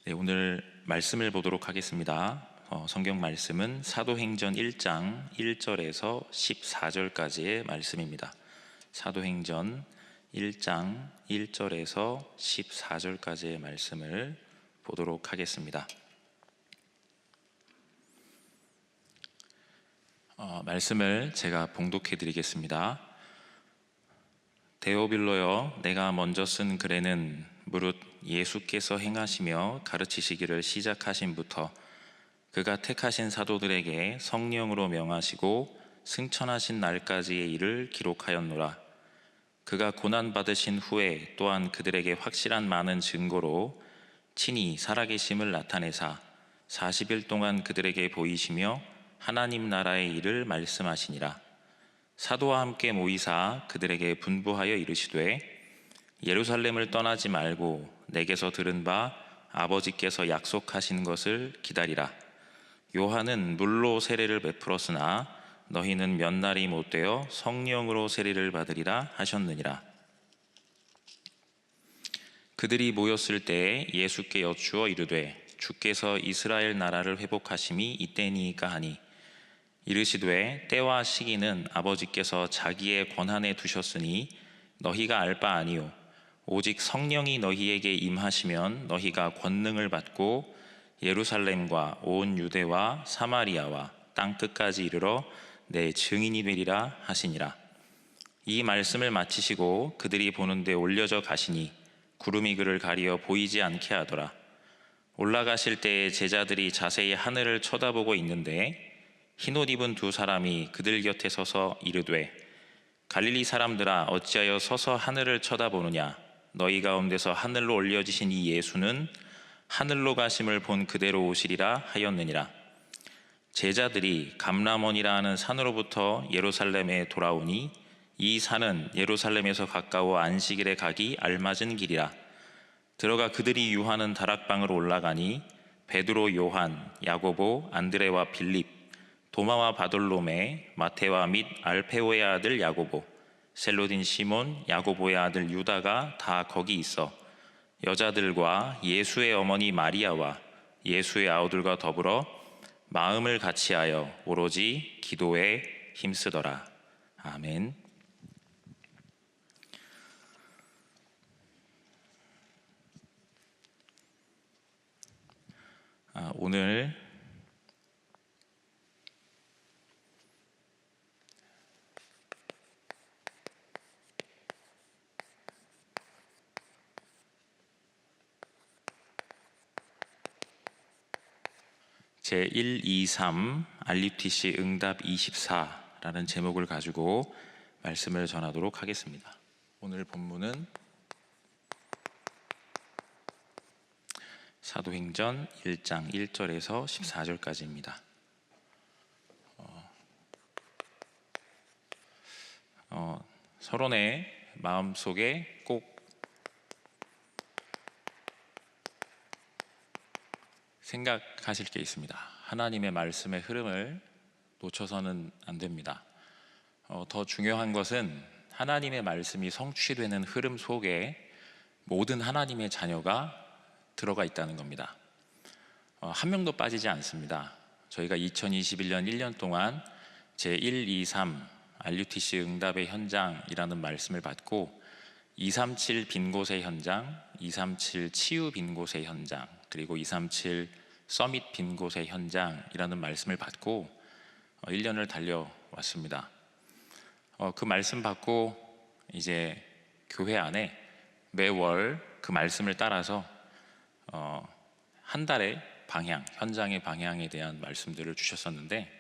네, 오늘 말씀을 보도록 하겠습니다. 성경 말씀은 사도행전 1장 1절에서 14절까지의 말씀입니다. 사도행전 1장 1절에서 14절까지의 말씀을 보도록 하겠습니다. 말씀을 제가 봉독해 드리겠습니다. 데오빌로여, 내가 먼저 쓴 글에는 무릇 예수께서 행하시며 가르치시기를 시작하신부터 그가 택하신 사도들에게 성령으로 명하시고 승천하신 날까지의 일을 기록하였노라. 그가 고난받으신 후에 또한 그들에게 확실한 많은 증거로 친히 살아계심을 나타내사 40일 동안 그들에게 보이시며 하나님 나라의 일을 말씀하시니라. 사도와 함께 모이사 그들에게 분부하여 이르시되 예루살렘을 떠나지 말고 내게서 들은 바 아버지께서 약속하신 것을 기다리라. 요한은 물로 세례를 베풀었으나 너희는 몇 날이 못되어 성령으로 세례를 받으리라 하셨느니라. 그들이 모였을 때에 예수께 여쭈어 이르되 주께서 이스라엘 나라를 회복하심이 이때니이까 하니 이르시되 때와 시기는 아버지께서 자기의 권한에 두셨으니 너희가 알 바 아니요 오직 성령이 너희에게 임하시면 너희가 권능을 받고 예루살렘과 온 유대와 사마리아와 땅 끝까지 이르러 내 증인이 되리라 하시니라. 이 말씀을 마치시고 그들이 보는 데 올려져 가시니 구름이 그를 가리어 보이지 않게 하더라. 올라가실 때에 제자들이 자세히 하늘을 쳐다보고 있는데 흰옷 입은 두 사람이 그들 곁에 서서 이르되 갈릴리 사람들아, 어찌하여 서서 하늘을 쳐다보느냐? 너희 가운데서 하늘로 올려지신 이 예수는 하늘로 가심을 본 그대로 오시리라 하였느니라. 제자들이 감람원이라 하는 산으로부터 예루살렘에 돌아오니 이 산은 예루살렘에서 가까워 안식일에 가기 알맞은 길이라. 들어가 그들이 유하는 다락방으로 올라가니 베드로, 요한, 야고보, 안드레와 빌립, 도마와 바돌로메, 마테와 및 알페오의 아들 야고보, 셀로딘 시몬, 야고보의 아들 유다가 다 거기 있어 여자들과 예수의 어머니 마리아와 예수의 아우들과 더불어 마음을 같이하여 오로지 기도에 힘쓰더라. 아멘. 오늘 제123 RUTC 응답 24라는 제목을 가지고 말씀을 전하도록 하겠습니다. 오늘 본문은 사도행전 1장 1절에서 14절까지입니다. 서론의 마음속에 꼭 생각하실 게 있습니다. 하나님의 말씀의 흐름을 놓쳐서는 안 됩니다. 더 중요한 것은 하나님의 말씀이 성취되는 흐름 속에 모든 하나님의 자녀가 들어가 있다는 겁니다. 한 명도 빠지지 않습니다. 저희가 2021년 1년 동안 제123 RUTC 응답의 현장이라는 말씀을 받고 237 빈 곳의 현장, 237 치유 빈 곳의 현장, 그리고 237 서밋 빈 곳의 현장이라는 말씀을 받고 1년을 달려왔습니다. 그 말씀 받고 이제 교회 안에 매월 그 말씀을 따라서 한 달의 방향, 현장의 방향에 대한 말씀들을 주셨었는데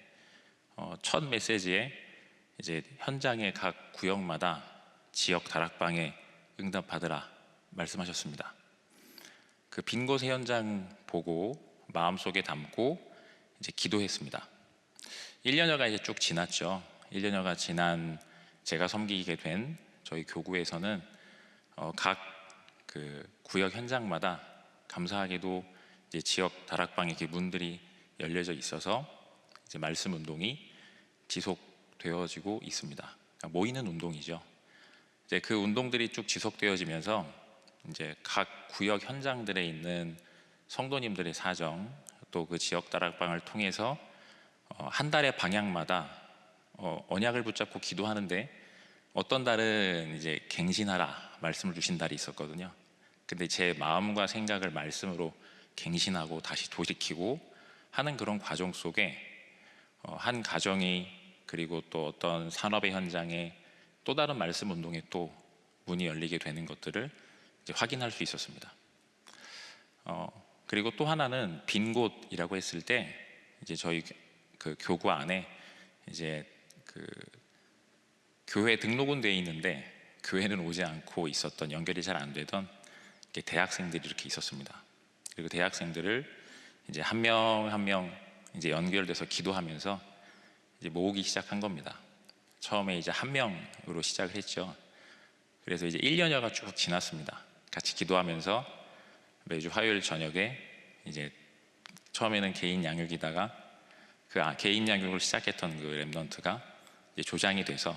첫 메시지에 이제 현장의 각 구역마다 지역 다락방에 응답받으라 말씀하셨습니다. 그 빈 곳의 현장 보고 마음속에 담고 이제 기도했습니다. 1년여가 이제 쭉 지났죠. 1년여가 지난 제가 섬기게 된 저희 교구에서는 각 그 구역 현장마다 감사하게도 이제 지역 다락방에 이렇게 문들이 열려져 있어서 이제 말씀 운동이 지속되어지고 있습니다. 그러니까 모이는 운동이죠. 이제 그 운동들이 쭉 지속되어지면서 이제 각 구역 현장들에 있는 성도님들의 사정, 또 그 지역 다락방을 통해서 한 달의 방향마다 언약을 붙잡고 기도하는데, 어떤 달은 이제 갱신하라 말씀을 주신 달이 있었거든요. 근데 제 마음과 생각을 말씀으로 갱신하고 다시 도시키고 하는 그런 과정 속에 한 가정이, 그리고 또 어떤 산업의 현장에 또 다른 말씀 운동에 또 문이 열리게 되는 것들을 이제 확인할 수 있었습니다. 그리고 또 하나는 빈 곳이라고 했을 때, 이제 저희 그 교구 안에 이제 그 교회 등록은 돼 있는데 교회는 오지 않고 있었던, 연결이 잘 안 되던 대학생들이 이렇게 있었습니다. 그리고 대학생들을 이제 한 명 한 명 이제 연결돼서 기도하면서 이제 모으기 시작한 겁니다. 처음에 이제 한 명으로 시작을 했죠. 그래서 이제 1년여가 쭉 지났습니다. 같이 기도하면서 매주 화요일 저녁에 이제 처음에는 개인 양육이다가 그 개인 양육을 시작했던 그 랩넌트가 이제 조장이 돼서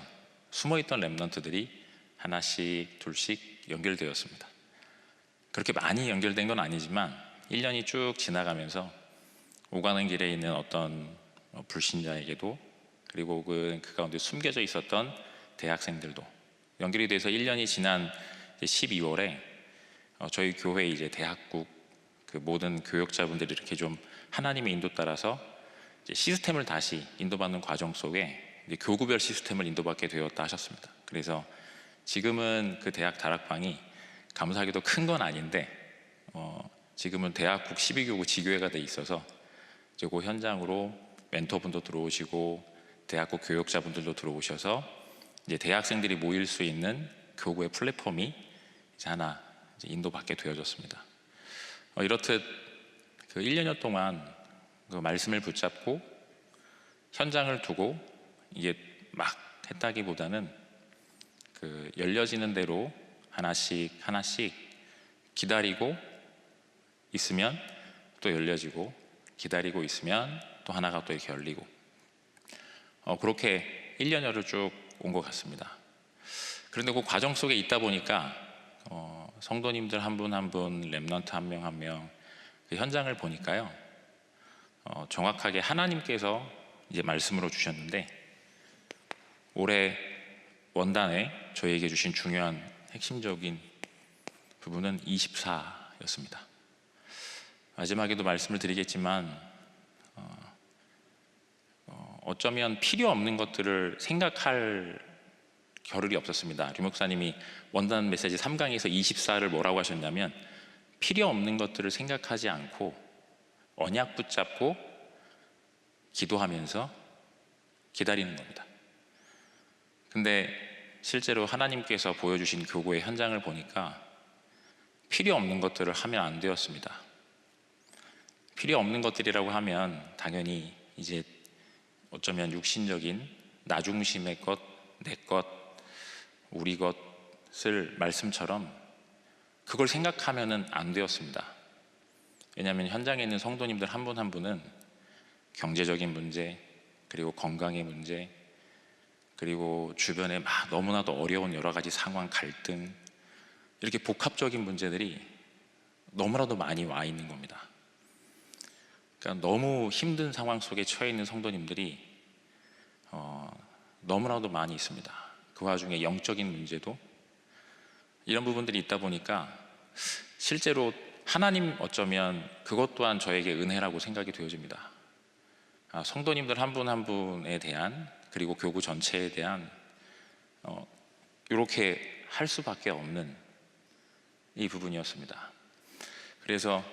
숨어있던 랩넌트들이 하나씩 둘씩 연결되었습니다. 그렇게 많이 연결된 건 아니지만 1년이 쭉 지나가면서 오가는 길에 있는 어떤 불신자에게도, 그리고 그 가운데 숨겨져 있었던 대학생들도 연결이 돼서 1년이 지난 12월에 저희 교회 이제 대학국 그 모든 교역자분들이 이렇게 좀 하나님의 인도 따라서 이제 시스템을 다시 인도받는 과정 속에 이제 교구별 시스템을 인도받게 되었다 하셨습니다. 그래서 지금은 그 대학 다락방이 감사하게도 큰 건 아닌데 지금은 대학국 12교구 지교회가 돼 있어서 이제 그 현장으로 멘토분도 들어오시고 대학국 교역자분들도 들어오셔서 이제 대학생들이 모일 수 있는 교구의 플랫폼이 이제 하나 이제 인도받게 되어졌습니다. 이렇듯 그 1년여 동안 그 말씀을 붙잡고 현장을 두고 이게 막 했다기보다는 그 열려지는 대로 하나씩 하나씩 기다리고 있으면 또 열려지고, 기다리고 있으면 또 하나가 또 이렇게 열리고, 그렇게 1년여를 쭉 온 것 같습니다. 그런데 그 과정 속에 있다 보니까 성도님들 한 분 한 분, 랩넌트 한 명 한 명 그 현장을 보니까요, 정확하게 하나님께서 이제 말씀으로 주셨는데, 올해 원단에 저희에게 주신 중요한 핵심적인 부분은 24였습니다. 마지막에도 말씀을 드리겠지만 어쩌면 필요 없는 것들을 생각할 겨를이 없었습니다. 류 목사님이 원단 메시지 3강에서 24를 뭐라고 하셨냐면, 필요 없는 것들을 생각하지 않고 언약 붙잡고 기도하면서 기다리는 겁니다. 근데 실제로 하나님께서 보여주신 교구의 현장을 보니까 필요 없는 것들을 하면 안 되었습니다. 필요 없는 것들이라고 하면 당연히 이제 어쩌면 육신적인 나 중심의 것, 내 것, 우리 것을 말씀처럼 그걸 생각하면은 안 되었습니다. 왜냐하면 현장에 있는 성도님들 한 분 한 분은 경제적인 문제, 그리고 건강의 문제, 그리고 주변에 막 너무나도 어려운 여러 가지 상황, 갈등, 이렇게 복합적인 문제들이 너무나도 많이 와 있는 겁니다. 그러니까 너무 힘든 상황 속에 처해 있는 성도님들이 너무나도 많이 있습니다. 그 와중에 영적인 문제도, 이런 부분들이 있다 보니까 실제로 하나님 어쩌면 그것 또한 저에게 은혜라고 생각이 되어집니다. 성도님들 한 분 한 분에 대한, 그리고 교구 전체에 대한 이렇게 할 수밖에 없는 이 부분이었습니다. 그래서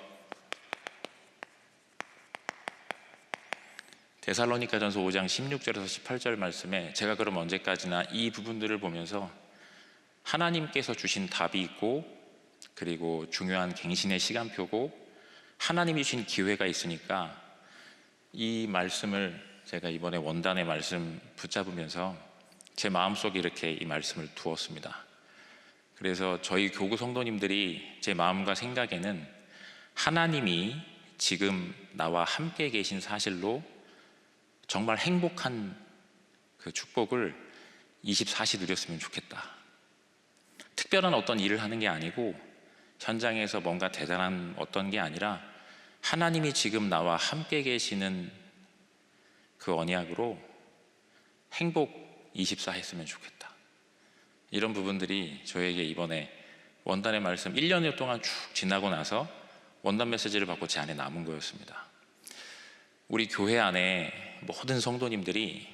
데살로니가전서 5장 16절에서 18절 말씀에, 제가 그럼 언제까지나 이 부분들을 보면서 하나님께서 주신 답이 있고, 그리고 중요한 갱신의 시간표고, 하나님이 주신 기회가 있으니까 이 말씀을 제가 이번에 원단의 말씀 붙잡으면서 제 마음속에 이렇게 이 말씀을 두었습니다. 그래서 저희 교구 성도님들이 제 마음과 생각에는 하나님이 지금 나와 함께 계신 사실로 정말 행복한 그 축복을 24시 누렸으면 좋겠다. 특별한 어떤 일을 하는 게 아니고, 현장에서 뭔가 대단한 어떤 게 아니라 하나님이 지금 나와 함께 계시는 그 언약으로 행복 24 했으면 좋겠다. 이런 부분들이 저에게 이번에 원단의 말씀 1년 동안 쭉 지나고 나서 원단 메시지를 받고 제 안에 남은 거였습니다. 우리 교회 안에 모든 성도님들이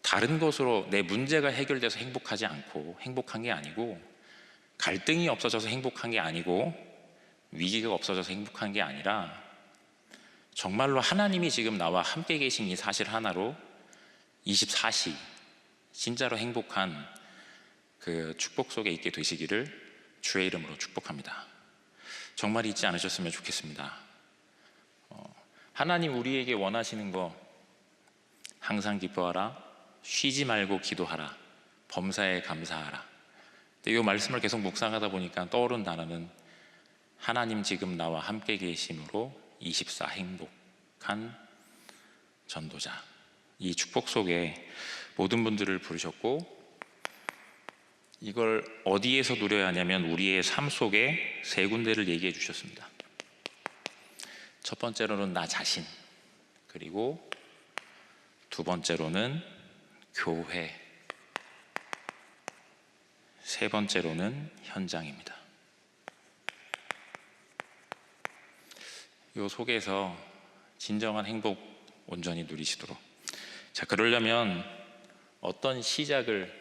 다른 것으로 내 문제가 해결돼서 행복하지 않고, 행복한 게 아니고, 갈등이 없어져서 행복한 게 아니고, 위기가 없어져서 행복한 게 아니라 정말로 하나님이 지금 나와 함께 계신 이 사실 하나로 24시 진짜로 행복한 그 축복 속에 있게 되시기를 주의 이름으로 축복합니다. 정말 잊지 않으셨으면 좋겠습니다. 하나님 우리에게 원하시는 거, 항상 기뻐하라, 쉬지 말고 기도하라, 범사에 감사하라. 이 말씀을 계속 묵상하다 보니까 떠오른 단어는 하나님 지금 나와 함께 계심으로 24 행복한 전도자. 이 축복 속에 모든 분들을 부르셨고, 이걸 어디에서 누려야 하냐면 우리의 삶 속에 세 군데를 얘기해 주셨습니다. 첫 번째로는 나 자신, 그리고 두 번째로는 교회, 세 번째로는 현장입니다. 이 속에서 진정한 행복 온전히 누리시도록, 자, 그러려면 어떤 시작을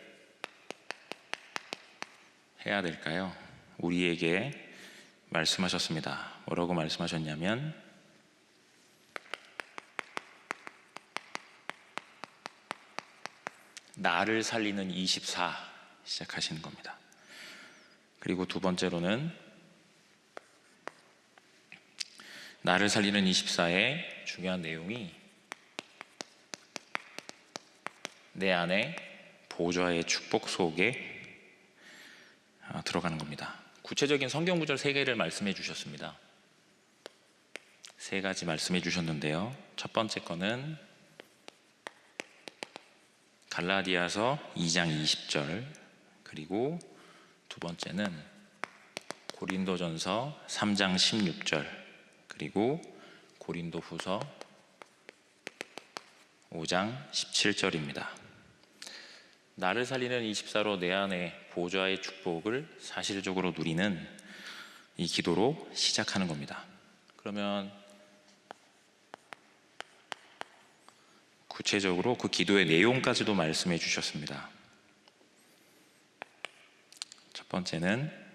해야 될까요? 우리에게 말씀하셨습니다. 뭐라고 말씀하셨냐면 나를 살리는 24 시작하시는 겁니다. 그리고 두 번째로는 나를 살리는 24의 중요한 내용이 내 안에 보좌의 축복 속에 들어가는 겁니다. 구체적인 성경 구절 3개를 말씀해 주셨습니다. 3가지 말씀해 주셨는데요. 첫 번째 거는 갈라디아서 2장 20절, 그리고 두 번째는 고린도전서 3장 16절, 그리고 고린도후서 5장 17절입니다. 나를 살리는 24로 내 안에 보좌의 축복을 사실적으로 누리는 이 기도로 시작하는 겁니다. 그러면 구체적으로 그 기도의 내용까지도 말씀해 주셨습니다. 첫 번째는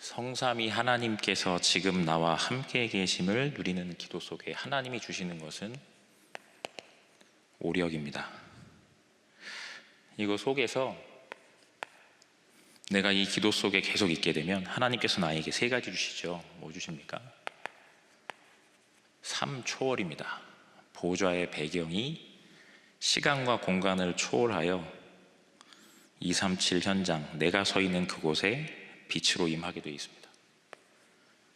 성삼위 하나님께서 지금 나와 함께 계심을 누리는 기도 속에 하나님이 주시는 것은 오력입니다. 이거 속에서 내가 이 기도 속에 계속 있게 되면 하나님께서 나에게 3가지 주시죠. 뭐 주십니까? 삶 초월입니다. 보좌의 배경이 시간과 공간을 초월하여 237 현장, 내가 서 있는 그곳에 빛으로 임하게 되어 있습니다.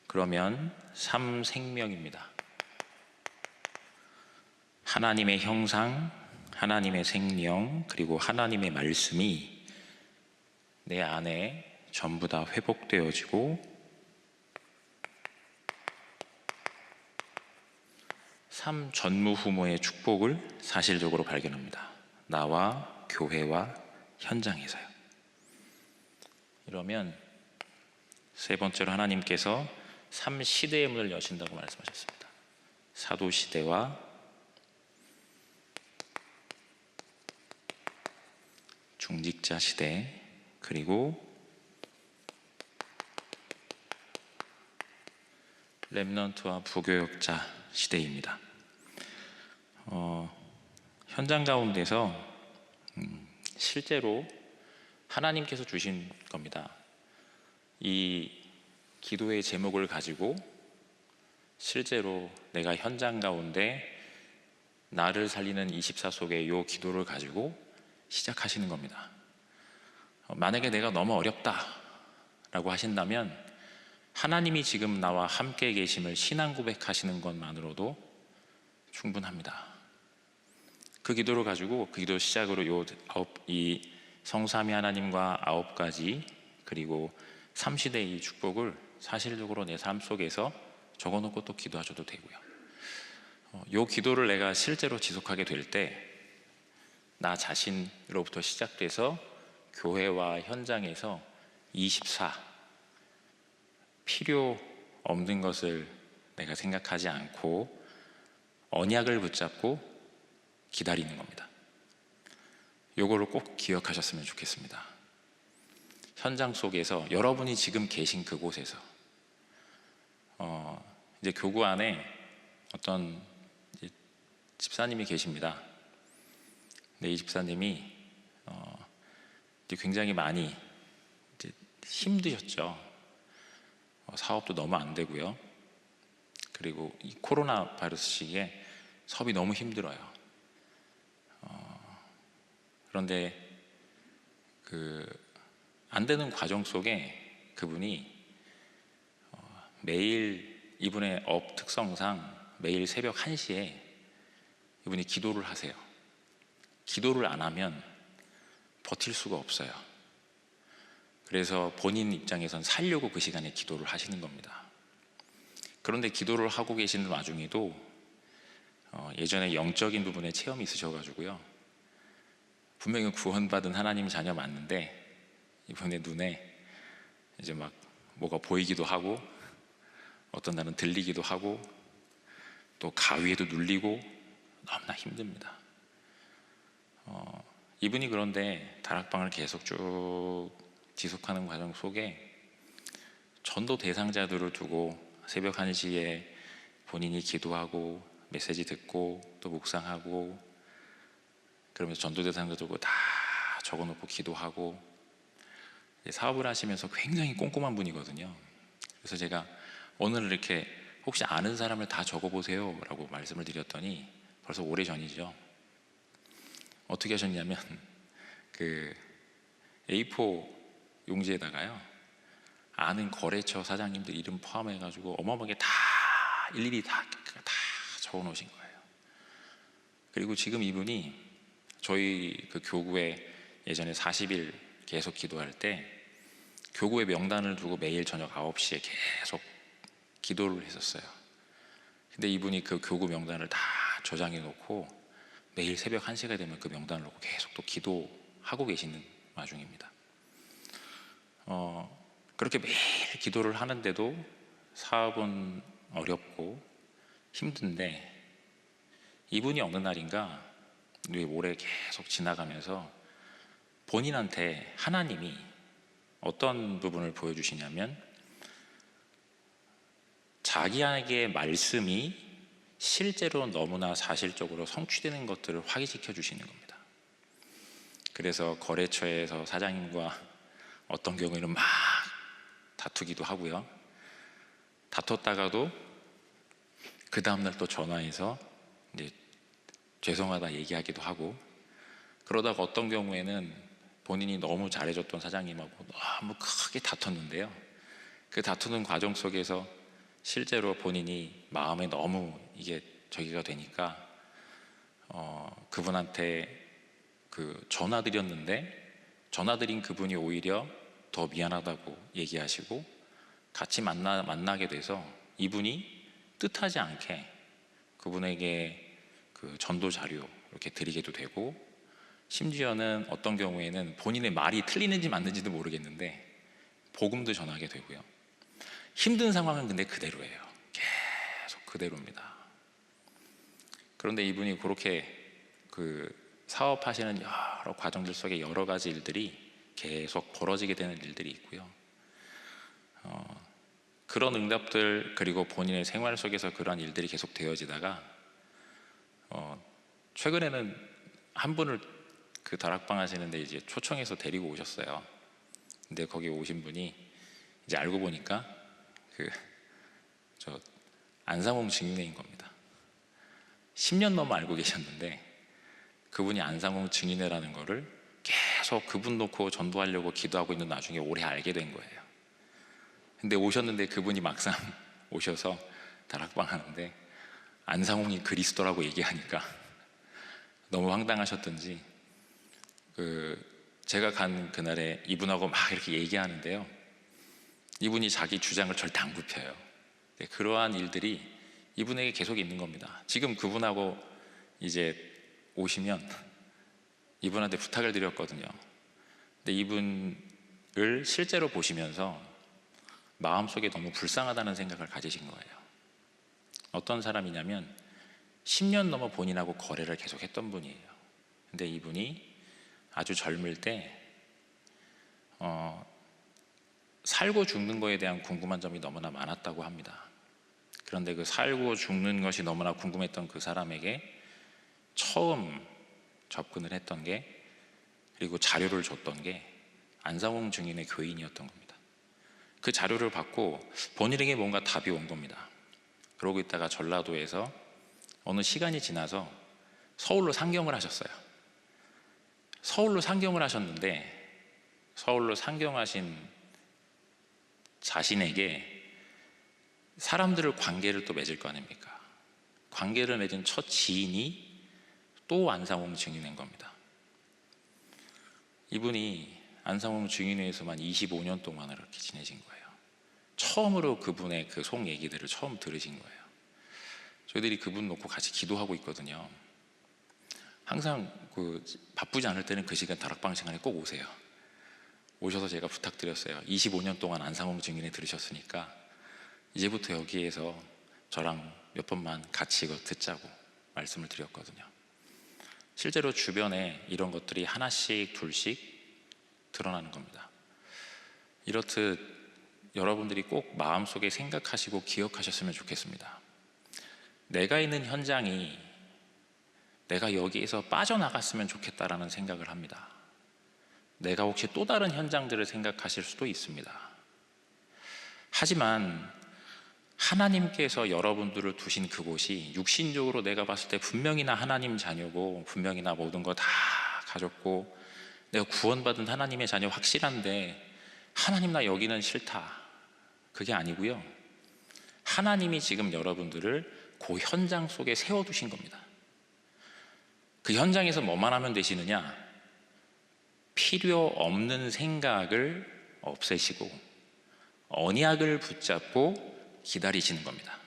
그러면 삶 생명입니다. 하나님의 형상, 하나님의 생명, 그리고 하나님의 말씀이 내 안에 전부 다 회복되어지고 삶 전무후무의 축복을 사실적으로 발견합니다. 나와 교회와 현장에서요. 이러면 세 번째로 하나님께서 3시대의 문을 여신다고 말씀하셨습니다. 사도시대와 중직자 시대, 그리고 렘넌트와 부교역자 시대입니다. 현장 가운데서 실제로 하나님께서 주신 겁니다. 이 기도의 제목을 가지고 실제로 내가 현장 가운데 나를 살리는 24 속에 이 기도를 가지고 시작하시는 겁니다. 만약에 내가 너무 어렵다 라고 하신다면 하나님이 지금 나와 함께 계심을 신앙 고백하시는 것만으로도 충분합니다. 그 기도를 가지고 그 기도 시작으로 이 성삼위 하나님과 9가지, 그리고 삼시대 이 축복을 사실적으로 내 삶 속에서 적어놓고 또 기도하셔도 되고요. 요 기도를 내가 실제로 지속하게 될 때 나 자신으로부터 시작돼서 교회와 현장에서 24 필요 없는 것을 내가 생각하지 않고 언약을 붙잡고 기다리는 겁니다. 요거를 꼭 기억하셨으면 좋겠습니다. 현장 속에서 여러분이 지금 계신 그곳에서 이제 교구 안에 어떤 이제 집사님이 계십니다. 근데 이 집사님이 이제 굉장히 많이 이제 힘드셨죠. 사업도 너무 안 되고요. 그리고 이 코로나 바이러스 시기에 사업이 너무 힘들어요. 그런데 안 되는 과정 속에 그분이 매일 이분의 업 특성상 매일 새벽 1시에 이분이 기도를 하세요. 기도를 안 하면 버틸 수가 없어요. 그래서 본인 입장에선 살려고 그 시간에 기도를 하시는 겁니다. 그런데 기도를 하고 계시는 와중에도 예전에 영적인 부분에 체험이 있으셔가지고요. 분명히 구원받은 하나님 자녀 맞는데 이분의 눈에 이제 막 뭐가 보이기도 하고 어떤 날은 들리기도 하고 또 가위에도 눌리고 너무나 힘듭니다. 이분이 그런데 다락방을 계속 쭉 지속하는 과정 속에 전도 대상자들을 두고 새벽 1시에 본인이 기도하고 메시지 듣고 또 묵상하고 그러면서 전도 대상자 두고 다 적어놓고 기도하고 사업을 하시면서 굉장히 꼼꼼한 분이거든요. 그래서 제가 오늘 이렇게 혹시 아는 사람을 다 적어보세요 라고 말씀을 드렸더니 벌써 오래전이죠. 어떻게 하셨냐면 그 A4 용지에다가요 아는 거래처 사장님들 이름 포함해가지고 어마어마하게 다 일일이 다 적어놓으신 거예요. 그리고 지금 이분이 저희 그 교구에 예전에 40일 계속 기도할 때 교구의 명단을 두고 매일 저녁 9시에 계속 기도를 했었어요. 근데 이분이 그 교구 명단을 다 저장해 놓고 매일 새벽 1시가 되면 그 명단을 놓고 계속 또 기도하고 계시는 와중입니다. 그렇게 매일 기도를 하는데도 사업은 어렵고 힘든데 이분이 어느 날인가 우리 올해 계속 지나가면서 본인한테 하나님이 어떤 부분을 보여주시냐면 자기에게 말씀이 실제로 너무나 사실적으로 성취되는 것들을 확인시켜 주시는 겁니다. 그래서 거래처에서 사장님과 어떤 경우에는 막 다투기도 하고요. 다퉜다가도 그 다음날 또 전화해서 이제 죄송하다 얘기하기도 하고 그러다가 어떤 경우에는 본인이 너무 잘해줬던 사장님하고 너무 크게 다퉜는데요. 그 다투는 과정 속에서 실제로 본인이 마음에 너무 이게 저기가 되니까 그분한테 그 전화 드렸는데 전화 드린 그분이 오히려 더 미안하다고 얘기하시고 같이 만나게 돼서 이분이 뜻하지 않게 그분에게 그 전도 자료 이렇게 드리게도 되고 심지어는 어떤 경우에는 본인의 말이 틀리는지 맞는지도 모르겠는데 복음도 전하게 되고요. 힘든 상황은 근데 그대로예요. 계속 그대로입니다. 그런데 이분이 그렇게 그 사업하시는 여러 과정들 속에 여러 가지 일들이 계속 벌어지게 되는 일들이 있고요. 그런 응답들 그리고 본인의 생활 속에서 그러한 일들이 계속 되어지다가 최근에는 한 분을 그 다락방 하시는데 이제 초청해서 데리고 오셨어요. 근데 거기 오신 분이 이제 알고 보니까 저 안상홍 증인회인 겁니다. 10년 넘어 알고 계셨는데 그분이 안상홍 증인회라는 거를 계속 그분 놓고 전도하려고 기도하고 있는 나중에 올해 알게 된 거예요. 근데 오셨는데 그분이 막상 오셔서 다락방 하는데 안상홍이 그리스도라고 얘기하니까 너무 황당하셨던지 제가 간 그날에 이분하고 막 이렇게 얘기하는데요. 이분이 자기 주장을 절대 안 굽혀요. 네, 그러한 일들이 이분에게 계속 있는 겁니다. 지금 그분하고 이제 오시면 이분한테 부탁을 드렸거든요. 근데 이분을 실제로 보시면서 마음속에 너무 불쌍하다는 생각을 가지신 거예요. 어떤 사람이냐면 10년 넘어 본인하고 거래를 계속 했던 분이에요. 근데 이분이 아주 젊을 때 살고 죽는 거에 대한 궁금한 점이 너무나 많았다고 합니다. 그런데 그 살고 죽는 것이 너무나 궁금했던 그 사람에게 처음 접근을 했던 게, 그리고 자료를 줬던 게 안상홍 증인의 교인이었던 겁니다. 그 자료를 받고 본인에게 뭔가 답이 온 겁니다. 그러고 있다가 전라도에서 어느 시간이 지나서 서울로 상경을 하셨어요. 서울로 상경을 하셨는데, 서울로 상경하신 자신에게 사람들을 관계를 또 맺을 거 아닙니까? 관계를 맺은 첫 지인이 또 안상홍 증인인 겁니다. 이분이 안상홍 증인회에서만 25년 동안 이렇게 지내신 거예요. 처음으로 그분의 그 속 얘기들을 처음 들으신 거예요. 저희들이 그분 놓고 같이 기도하고 있거든요. 항상 바쁘지 않을 때는 그 시간, 다락방 시간에 꼭 오세요. 오셔서 제가 부탁드렸어요. 25년 동안 안상홍 증인회 들으셨으니까 이제부터 여기에서 저랑 몇 번만 같이 이거 듣자고 말씀을 드렸거든요. 실제로 주변에 이런 것들이 하나씩 둘씩 드러나는 겁니다. 이렇듯 여러분들이 꼭 마음속에 생각하시고 기억하셨으면 좋겠습니다. 내가 있는 현장이 내가 여기에서 빠져나갔으면 좋겠다라는 생각을 합니다. 내가 혹시 또 다른 현장들을 생각하실 수도 있습니다. 하지만 하나님께서 여러분들을 두신 그곳이 육신적으로 내가 봤을 때 분명히 나 하나님 자녀고, 분명히 나 모든 거 다 가졌고, 내가 구원받은 하나님의 자녀 확실한데 하나님 나 여기는 싫다, 그게 아니고요. 하나님이 지금 여러분들을 그 현장 속에 세워두신 겁니다. 그 현장에서 뭐만 하면 되시느냐? 필요 없는 생각을 없애시고 언약을 붙잡고 기다리시는 겁니다.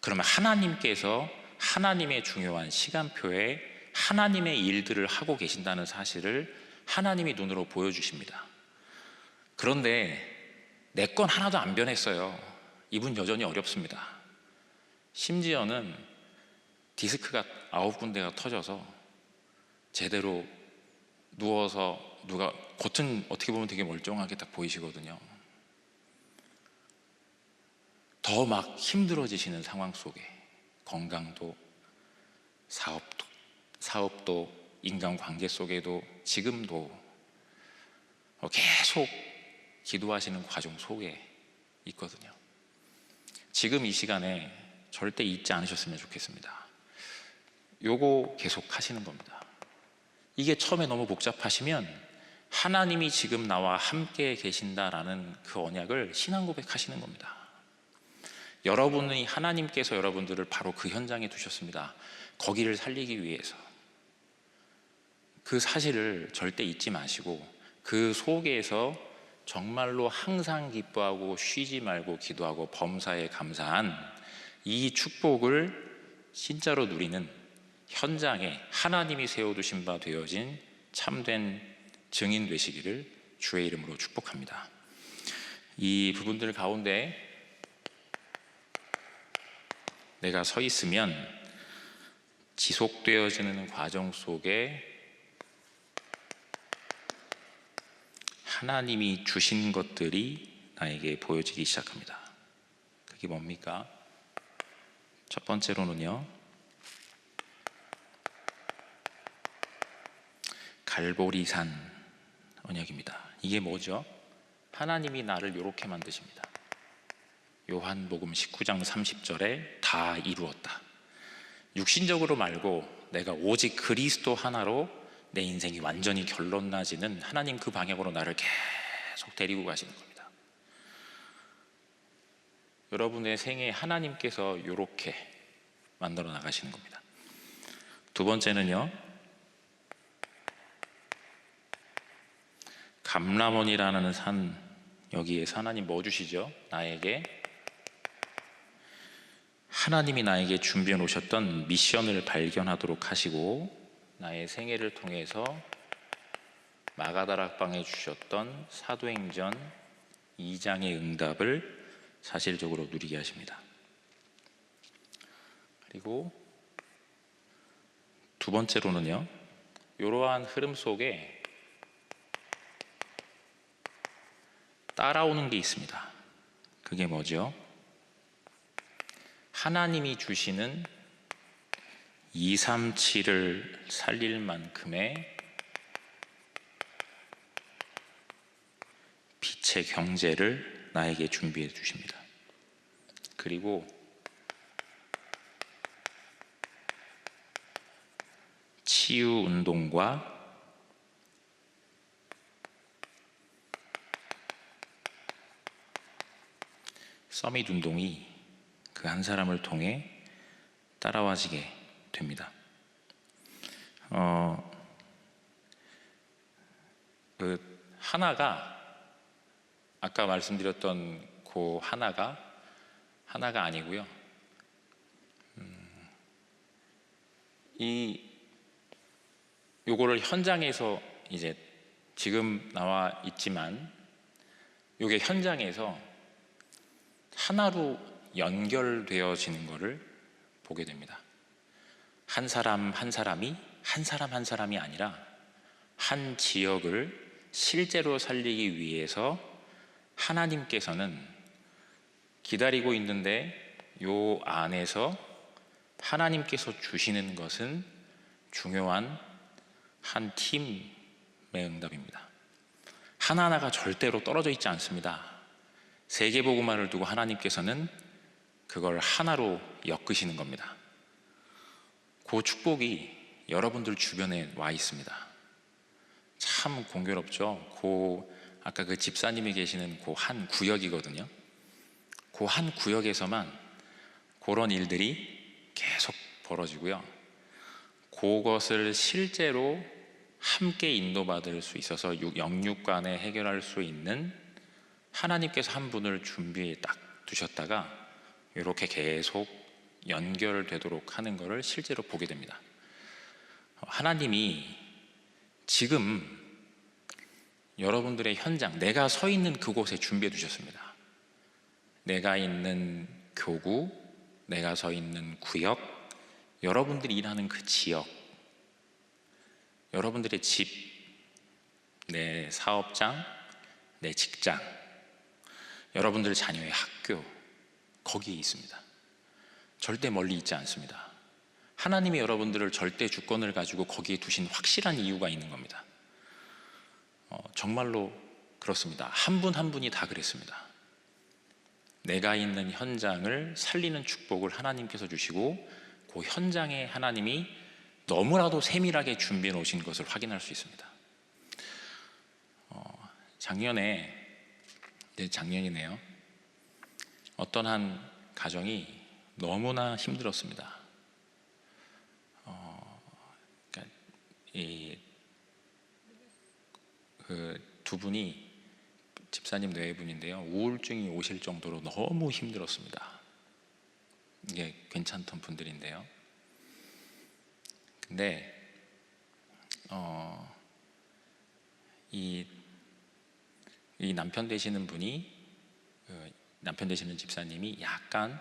그러면 하나님께서 하나님의 중요한 시간표에 하나님의 일들을 하고 계신다는 사실을 하나님이 눈으로 보여주십니다. 그런데 내 건 하나도 안 변했어요. 이분 여전히 어렵습니다. 심지어는 디스크가 9군데가 터져서 제대로 누워서 누가 겉은 어떻게 보면 되게 멀쩡하게 딱 보이시거든요. 더 막 힘들어지시는 상황 속에 건강도, 사업도, 인간관계 속에도 지금도 계속 기도하시는 과정 속에 있거든요. 지금 이 시간에 절대 잊지 않으셨으면 좋겠습니다. 요거 계속 하시는 겁니다. 이게 처음에 너무 복잡하시면 하나님이 지금 나와 함께 계신다라는 그 언약을 신앙 고백하시는 겁니다. 여러분이, 하나님께서 여러분들을 바로 그 현장에 두셨습니다. 거기를 살리기 위해서. 그 사실을 절대 잊지 마시고 그 속에서 정말로 항상 기뻐하고 쉬지 말고 기도하고 범사에 감사한 이 축복을 진짜로 누리는 현장에 하나님이 세워두신 바 되어진 참된 증인 되시기를 주의 이름으로 축복합니다. 이 부분들 가운데 내가 서 있으면 지속되어지는 과정 속에 하나님이 주신 것들이 나에게 보여지기 시작합니다. 그게 뭡니까? 첫 번째로는요, 갈보리산 언약입니다. 이게 뭐죠? 하나님이 나를 이렇게 만드십니다. 요한복음 19장 30절에 다 이루었다. 육신적으로 말고 내가 오직 그리스도 하나로 내 인생이 완전히 결론나지는 하나님 그 방향으로 나를 계속 데리고 가시는 겁니다. 여러분의 생에 하나님께서 이렇게 만들어 나가시는 겁니다. 두 번째는요, 감람원이라는 산 여기에서 하나님 뭐 주시죠? 하나님이 나에게 준비해 놓으셨던 미션을 발견하도록 하시고, 나의 생애를 통해서 마가다락방에 주셨던 사도행전 2장의 응답을 사실적으로 누리게 하십니다. 그리고 두 번째로는요, 이러한 흐름 속에 따라오는 게 있습니다. 그게 뭐죠? 하나님이 주시는 237을 살릴 만큼의 빛의 경제를 나에게 준비해 주십니다. 그리고 치유 운동과 서밋 운동이 그 한 사람을 통해 따라와지게 됩니다. 그 하나가, 아까 말씀드렸던 그 하나가 아니고요. 요거를 현장에서 이제 지금 나와 있지만, 요게 현장에서 하나로 연결되어지는 것을 보게 됩니다. 한 사람 한 사람이 한 사람이 아니라 한 지역을 실제로 살리기 위해서 하나님께서는 기다리고 있는데, 요 안에서 하나님께서 주시는 것은 중요한 한 팀의 응답입니다. 하나하나가 절대로 떨어져 있지 않습니다. 세계복음화를 두고 하나님께서는 그걸 하나로 엮으시는 겁니다. 그 축복이 여러분들 주변에 와 있습니다. 참 공교롭죠. 아까 그 집사님이 계시는 그 한 구역이거든요. 그 한 구역에서만 그런 일들이 계속 벌어지고요. 그것을 실제로 함께 인도받을 수 있어서 영육간에 해결할 수 있는 하나님께서 한 분을 준비해 딱 두셨다가 이렇게 계속 연결되도록 하는 것을 실제로 보게 됩니다. 하나님이 지금 여러분들의 현장, 내가 서 있는 그곳에 준비해 두셨습니다. 내가 있는 교구, 내가 서 있는 구역, 여러분들이 일하는 그 지역, 여러분들의 집, 내 사업장, 내 직장, 여러분들 자녀의 학교, 거기에 있습니다. 절대 멀리 있지 않습니다. 하나님이 여러분들을 절대 주권을 가지고 거기에 두신 확실한 이유가 있는 겁니다. 정말로 그렇습니다. 한 분 한 분이 다 그랬습니다. 내가 있는 현장을 살리는 축복을 하나님께서 주시고, 그 현장에 하나님이 너무나도 세밀하게 준비해 놓으신 것을 확인할 수 있습니다. 작년이네요. 어떤 한 가정이 너무나 힘들었습니다. 그러니까 그 두 분이 집사님 내외분인데요, 우울증이 오실 정도로 너무 힘들었습니다. 이게 괜찮던 분들인데요. 근데 이 남편 되시는 분이, 남편 되시는 집사님이 약간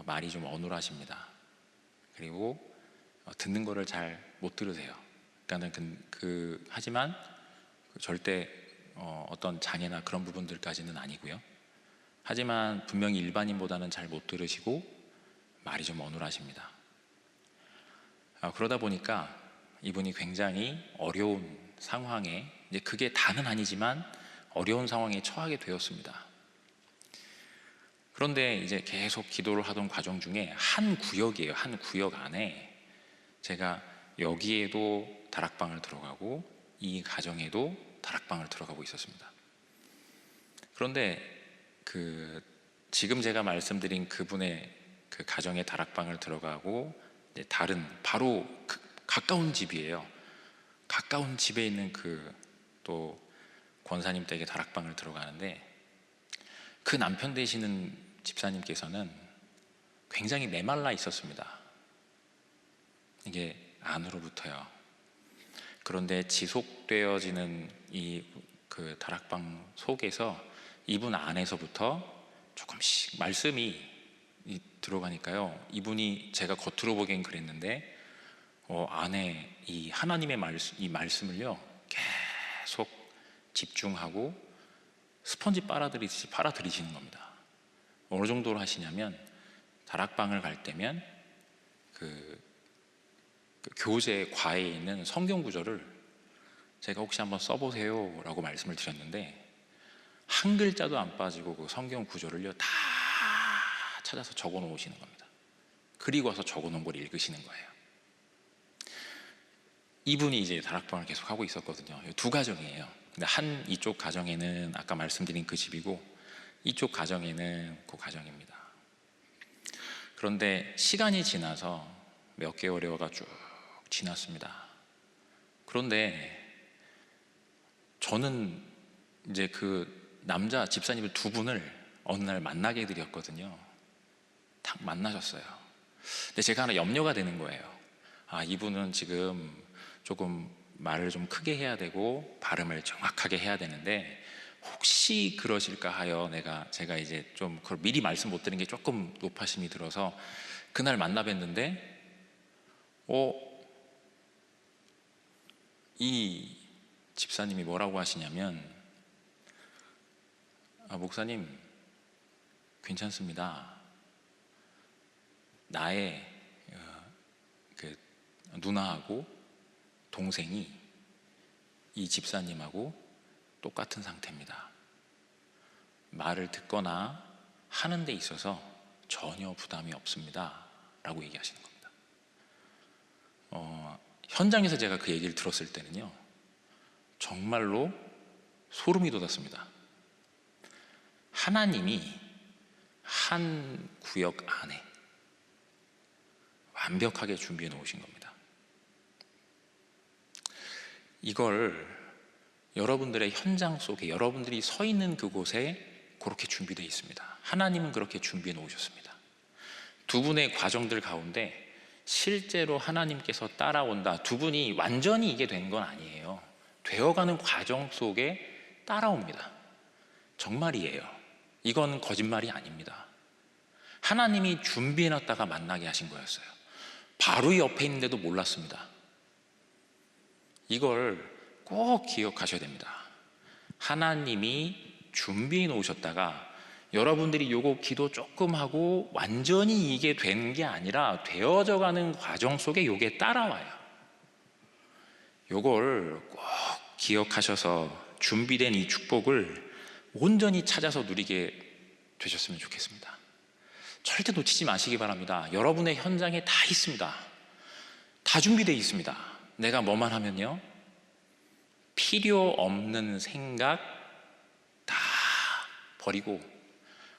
말이 좀 어눌하십니다. 그리고 듣는 거를 잘 못 들으세요. 그러니까는 하지만 절대 어떤 장애나 그런 부분들까지는 아니고요. 하지만 분명히 일반인보다는 잘 못 들으시고 말이 좀 어눌하십니다. 그러다 보니까 이분이 굉장히 어려운 상황에, 이제 그게 다는 아니지만 어려운 상황에 처하게 되었습니다. 그런데 이제 계속 기도를 하던 과정 중에 한 구역이에요. 한 구역 안에 제가 여기에도 다락방을 들어가고 이 가정에도 다락방을 들어가고 있었습니다. 그런데 지금 제가 말씀드린 그분의 그 가정의 다락방을 들어가고 이제 다른 바로 가까운 집이에요. 가까운 집에 있는 또 권사님 댁에 다락방을 들어가는데, 그 남편 되시는 집사님께서는 굉장히 메말라 있었습니다. 이게 안으로부터요. 그런데 지속되어지는 이 그 다락방 속에서 이분 안에서부터 조금씩 말씀이 들어가니까요, 이분이 제가 겉으로 보기엔 그랬는데 안에 이 하나님의 이 말씀을요 계속 집중하고 스펀지 빨아들이듯이 빨아들이시는 겁니다. 어느 정도로 하시냐면, 다락방을 갈 때면 그 교재 과에 있는 성경 구절을 제가 혹시 한번 써보세요 라고 말씀을 드렸는데, 한 글자도 안 빠지고 그 성경 구절을요 다 찾아서 적어 놓으시는 겁니다. 그리고 와서 적어 놓은 걸 읽으시는 거예요. 이분이 이제 다락방을 계속 하고 있었거든요. 두 가정이에요. 근데 이쪽 가정에는 아까 말씀드린 그 집이고, 이쪽 가정에는 그 가정입니다. 그런데 시간이 지나서 몇 개월여가 쭉 지났습니다. 그런데 저는 이제 그 남자 집사님을 두 분을 어느 날 만나게 해드렸거든요. 딱 만나셨어요. 근데 제가 하나 염려가 되는 거예요. 이분은 지금 조금 말을 좀 크게 해야 되고 발음을 정확하게 해야 되는데, 혹시 그러실까 하여 제가 이제 좀 그걸 미리 말씀 못 드린 게 조금 노파심이 들어서 그날 만나 뵀는데, 이 집사님이 뭐라고 하시냐면, 목사님 괜찮습니다. 나의 그 누나하고 동생이 이 집사님하고 똑같은 상태입니다. 말을 듣거나 하는 데 있어서 전혀 부담이 없습니다 라고 얘기하시는 겁니다. 현장에서 제가 그 얘기를 들었을 때는요, 정말로 소름이 돋았습니다. 하나님이 한 구역 안에 완벽하게 준비해 놓으신 겁니다. 이걸 여러분들의 현장 속에, 여러분들이 서 있는 그곳에 그렇게 준비되어 있습니다. 하나님은 그렇게 준비해 놓으셨습니다. 두 분의 과정들 가운데 실제로 하나님께서 따라온다, 두 분이 완전히 이게 된 건 아니에요. 되어가는 과정 속에 따라옵니다. 정말이에요. 이건 거짓말이 아닙니다. 하나님이 준비해놨다가 만나게 하신 거였어요. 바로 옆에 있는데도 몰랐습니다. 이걸 꼭 기억하셔야 됩니다. 하나님이 준비해 놓으셨다가 여러분들이 요거 기도 조금 하고 완전히 이게 된 게 아니라 되어져 가는 과정 속에 요게 따라와요. 요걸 꼭 기억하셔서 준비된 이 축복을 온전히 찾아서 누리게 되셨으면 좋겠습니다. 절대 놓치지 마시기 바랍니다. 여러분의 현장에 다 있습니다. 다 준비되어 있습니다. 내가 뭐만 하면요, 필요 없는 생각 다 버리고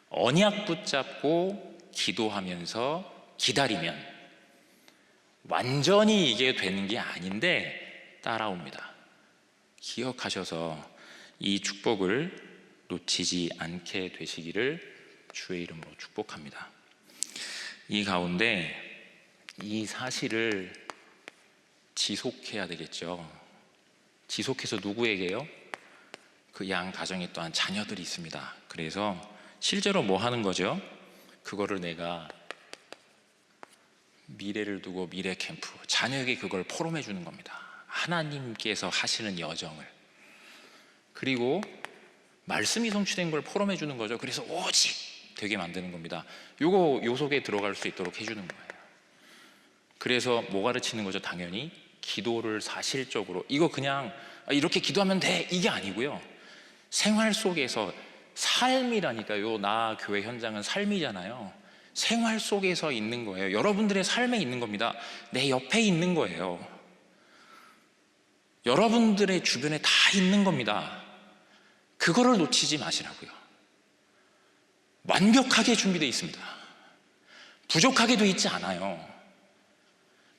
언약 붙잡고 기도하면서 기다리면 완전히 이게 되는 게 아닌데 따라옵니다. 기억하셔서 이 축복을 놓치지 않게 되시기를 주의 이름으로 축복합니다. 이 가운데 이 사실을 지속해야 되겠죠. 지속해서 누구에게요? 그 양 가정에 또한 자녀들이 있습니다. 그래서 실제로 뭐 하는 거죠? 그거를 내가 미래를 두고 미래 캠프, 자녀에게 그걸 포럼해 주는 겁니다. 하나님께서 하시는 여정을. 그리고 말씀이 성취된 걸 포럼해 주는 거죠. 그래서 오직 되게 만드는 겁니다. 요 속에 들어갈 수 있도록 해주는 거예요. 그래서 뭐 가르치는 거죠? 당연히 기도를 사실적으로, 이거 그냥 이렇게 기도하면 돼 이게 아니고요, 생활 속에서 삶이라니까요. 나 교회 현장은 삶이잖아요. 생활 속에서 있는 거예요. 여러분들의 삶에 있는 겁니다. 내 옆에 있는 거예요. 여러분들의 주변에 다 있는 겁니다. 그거를 놓치지 마시라고요. 완벽하게 준비되어 있습니다. 부족하게 되어 있지 않아요.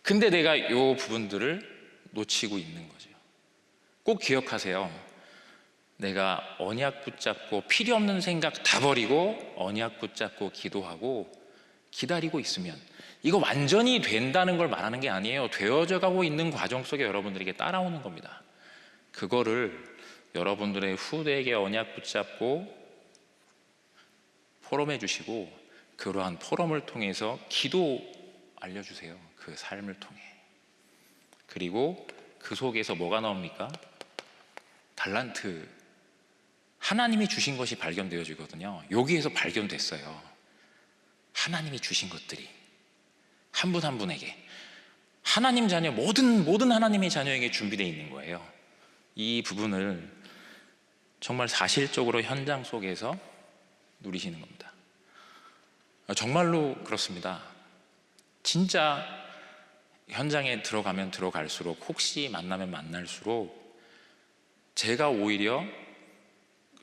근데 내가 이 부분들을 놓치고 있는 거죠. 꼭 기억하세요. 내가 언약 붙잡고 필요 없는 생각 다 버리고 언약 붙잡고 기도하고 기다리고 있으면, 이거 완전히 된다는 걸 말하는 게 아니에요. 되어져 가고 있는 과정 속에 여러분들에게 따라오는 겁니다. 그거를 여러분들의 후대에게 언약 붙잡고 포럼해 주시고, 그러한 포럼을 통해서 기도 알려주세요. 그 삶을 통해. 그리고 그 속에서 뭐가 나옵니까? 달란트, 하나님이 주신 것이 발견되어지거든요. 여기에서 발견됐어요. 하나님이 주신 것들이 한 분 한 분에게, 하나님 자녀, 모든 하나님의 자녀에게 준비되어 있는 거예요. 이 부분을 정말 사실적으로 현장 속에서 누리시는 겁니다. 정말로 그렇습니다. 진짜 현장에 들어가면 들어갈수록, 혹시 만나면 만날수록 제가 오히려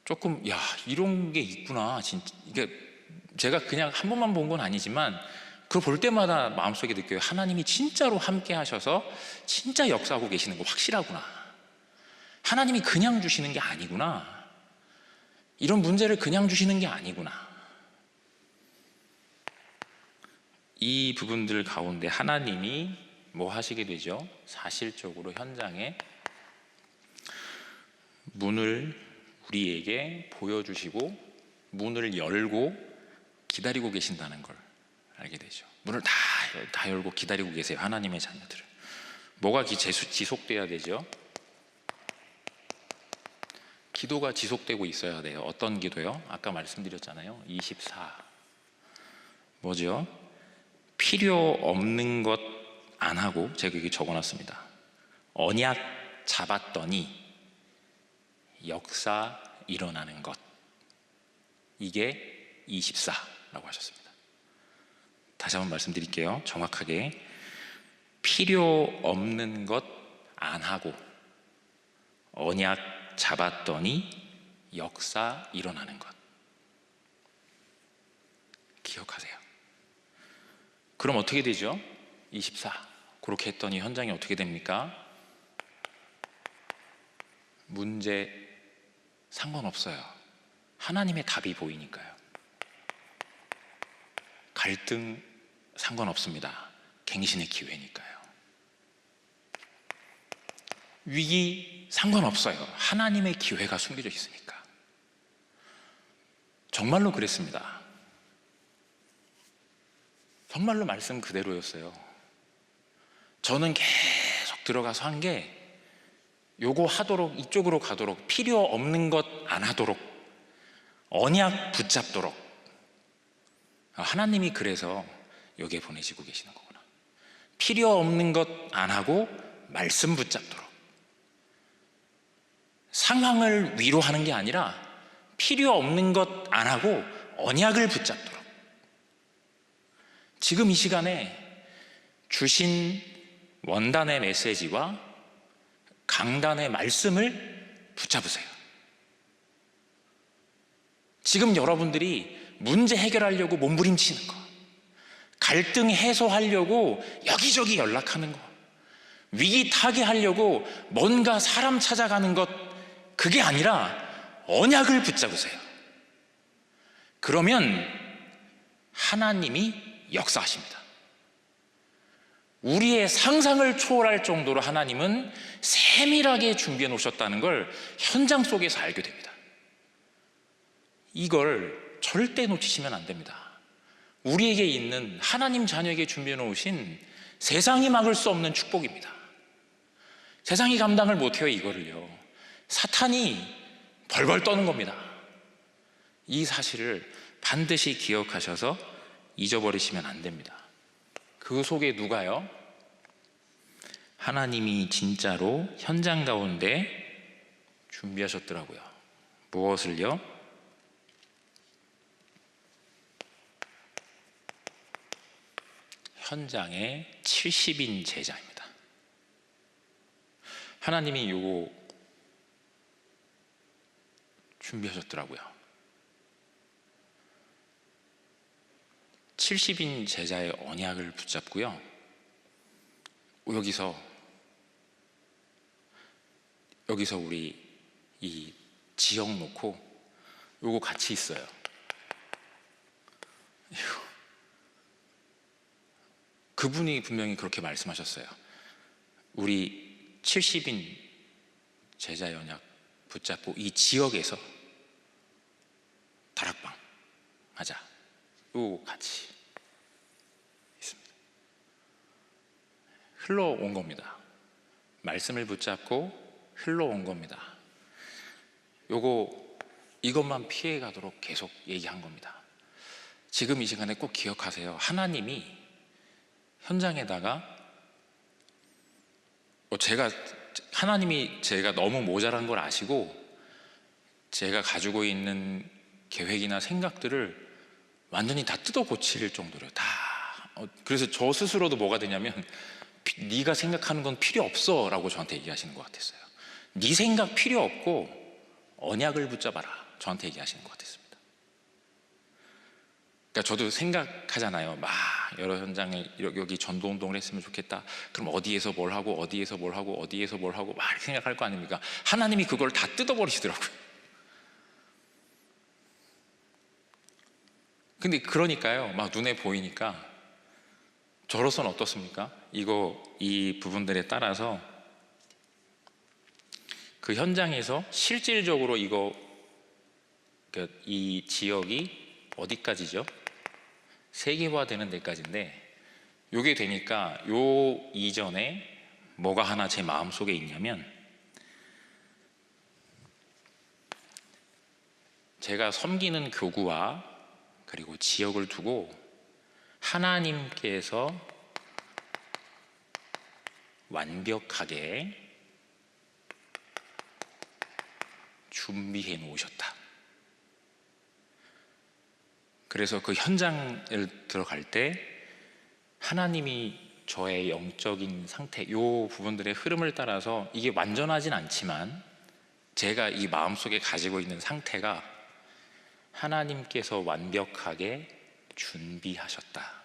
조금, 야, 이런 게 있구나. 진짜 이게 제가 그냥 한 번만 본 건 아니지만 그걸 볼 때마다 마음속에 느껴요. 하나님이 진짜로 함께 하셔서 진짜 역사하고 계시는 거 확실하구나. 하나님이 그냥 주시는 게 아니구나. 이런 문제를 그냥 주시는 게 아니구나. 이 부분들 가운데 하나님이 뭐 하시게 되죠? 사실적으로 현장에 문을 우리에게 보여주시고 문을 열고 기다리고 계신다는 걸 알게 되죠. 문을 다 열고 기다리고 계세요. 하나님의 자녀들을. 뭐가 지속돼야 되죠? 기도가 지속되고 있어야 돼요. 어떤 기도요? 아까 말씀드렸잖아요. 24. 뭐죠? 필요 없는 것 안 하고, 제가 여기 적어놨습니다. 언약 잡았더니 역사 일어나는 것. 이게 24라고 하셨습니다. 다시 한번 말씀드릴게요. 정확하게. 필요 없는 것 안 하고 언약 잡았더니 역사 일어나는 것. 기억하세요. 그럼 어떻게 되죠? 24. 그렇게 했더니 현장이 어떻게 됩니까? 문제 상관없어요. 하나님의 답이 보이니까요. 갈등 상관없습니다. 갱신의 기회니까요. 위기 상관없어요. 하나님의 기회가 숨겨져 있으니까. 정말로 그랬습니다. 정말로 말씀 그대로였어요. 저는 계속 들어가서 한 게, 요거 하도록, 이쪽으로 가도록, 필요 없는 것 안 하도록, 언약 붙잡도록. 하나님이 그래서 여기에 보내시고 계시는 거구나. 필요 없는 것 안 하고 말씀 붙잡도록. 상황을 위로하는 게 아니라 필요 없는 것 안 하고 언약을 붙잡도록. 지금 이 시간에 주신 원단의 메시지와 강단의 말씀을 붙잡으세요. 지금 여러분들이 문제 해결하려고 몸부림치는 거, 갈등 해소하려고 여기저기 연락하는 거, 위기 타개하려고 뭔가 사람 찾아가는 것, 그게 아니라 언약을 붙잡으세요. 그러면 하나님이 역사하십니다. 우리의 상상을 초월할 정도로 하나님은 세밀하게 준비해 놓으셨다는 걸 현장 속에서 알게 됩니다. 이걸 절대 놓치시면 안 됩니다. 우리에게 있는, 하나님 자녀에게 준비해 놓으신 세상이 막을 수 없는 축복입니다. 세상이 감당을 못해요. 이거를요. 사탄이 벌벌 떠는 겁니다. 이 사실을 반드시 기억하셔서 잊어버리시면 안 됩니다. 그 속에 누가요? 하나님이 진짜로 현장 가운데 준비하셨더라고요. 무엇을요? 현장의 70인 제자입니다. 하나님이 요거 준비하셨더라고요. 70인 제자의 언약을 붙잡고요. 여기서 우리 이 지역 놓고 요거 같이 있어요. 그분이 분명히 그렇게 말씀하셨어요. 우리 70인 제자 연약 붙잡고 이 지역에서 다락방 하자. 요 같이 있습니다. 흘러온 겁니다. 말씀을 붙잡고 흘러온 겁니다. 이것만 피해 가도록 계속 얘기한 겁니다. 지금 이 시간에 꼭 기억하세요. 하나님이 현장에다가 하나님이 제가 너무 모자란 걸 아시고 제가 가지고 있는 계획이나 생각들을 완전히 다 뜯어 고칠 정도로 그래서 저 스스로도 뭐가 되냐면 네가 생각하는 건 필요 없어 라고 저한테 얘기하시는 것 같았어요. 네 생각 필요 없고 언약을 붙잡아라 저한테 얘기하시는 것 같았습니다. 그러니까 저도 생각하잖아요. 막 여러 현장에 여기 전도운동을 했으면 좋겠다. 그럼 어디에서 뭘 하고 어디에서 뭘 하고 어디에서 뭘 하고 막 이렇게 생각할 거 아닙니까? 하나님이 그걸 다 뜯어버리시더라고요. 근데 그러니까요, 막 눈에 보이니까 저로서는 어떻습니까? 이 부분들에 따라서 그 현장에서 실질적으로 이 지역이 어디까지죠? 세계화되는 데까지인데, 요게 되니까 요 이전에 뭐가 하나 제 마음속에 있냐면, 제가 섬기는 교구와 그리고 지역을 두고 하나님께서 완벽하게 준비해 놓으셨다. 그래서 그 현장을 들어갈 때 하나님이 저의 영적인 상태, 요 부분들의 흐름을 따라서 이게 완전하진 않지만 제가 이 마음속에 가지고 있는 상태가 하나님께서 완벽하게 준비하셨다.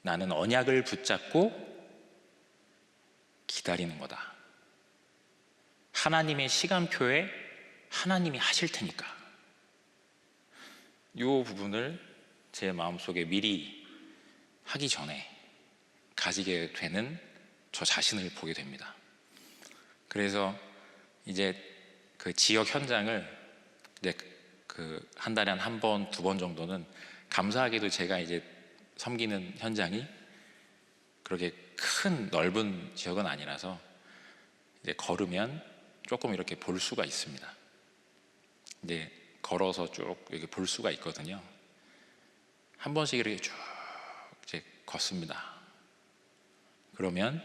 나는 언약을 붙잡고 기다리는 거다. 하나님의 시간표에 하나님이 하실 테니까. 이 부분을 제 마음속에 미리 하기 전에 가지게 되는 저 자신을 보게 됩니다. 그래서 이제 그 지역 현장을 이제 한 달에 한 번, 두 번 정도는, 감사하게도 제가 이제 섬기는 현장이 그렇게 큰 넓은 지역은 아니라서 이제 걸으면 조금 이렇게 볼 수가 있습니다. 이제 걸어서 쭉 이렇게 볼 수가 있거든요. 한 번씩 이렇게 쭉 이제 걷습니다. 그러면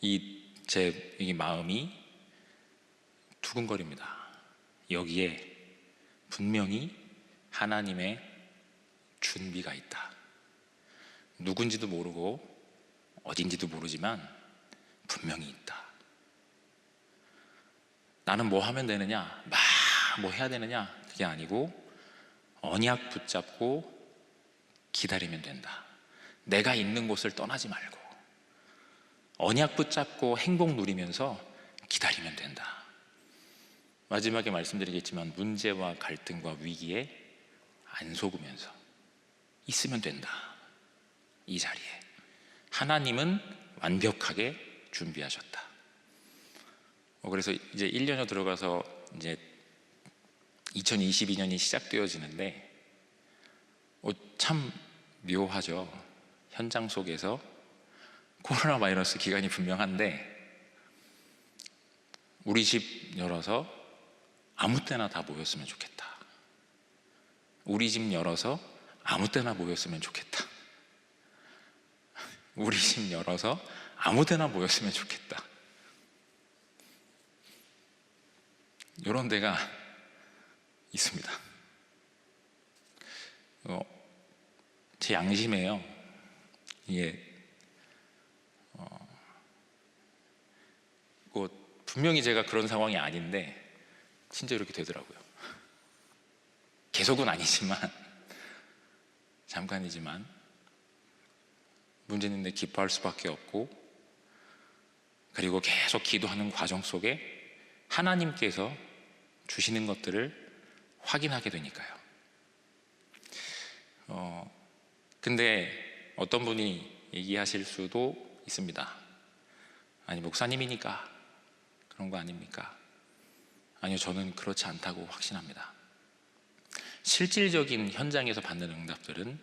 이 마음이 두근거립니다. 여기에 분명히 하나님의 준비가 있다. 누군지도 모르고 어딘지도 모르지만 분명히 있다. 나는 뭐 하면 되느냐, 막 뭐 해야 되느냐, 그게 아니고 언약 붙잡고 기다리면 된다. 내가 있는 곳을 떠나지 말고 언약 붙잡고 행복 누리면서 기다리면 된다. 마지막에 말씀드리겠지만 문제와 갈등과 위기에 안 속으면서 있으면 된다. 이 자리에 하나님은 완벽하게 준비하셨다. 그래서 이제 1년여 들어가서 이제 2022년이 시작되어지는데 참 묘하죠. 현장 속에서 코로나 바이러스 기간이 분명한데 우리 집 열어서 아무 때나 다 모였으면 좋겠다. 우리 집 열어서 아무 때나 모였으면 좋겠다. 우리 집 열어서 아무 데나 모였으면 좋겠다. 이런 데가 있습니다. 제 양심에요. 이게 분명히 제가 그런 상황이 아닌데 진짜 이렇게 되더라고요. 계속은 아니지만 잠깐이지만 문제는 내 기뻐할 수밖에 없고, 그리고 계속 기도하는 과정 속에 하나님께서 주시는 것들을 확인하게 되니까요. 근데 어떤 분이 얘기하실 수도 있습니다. 아니, 목사님이니까 그런 거 아닙니까? 아니요, 저는 그렇지 않다고 확신합니다. 실질적인 현장에서 받는 응답들은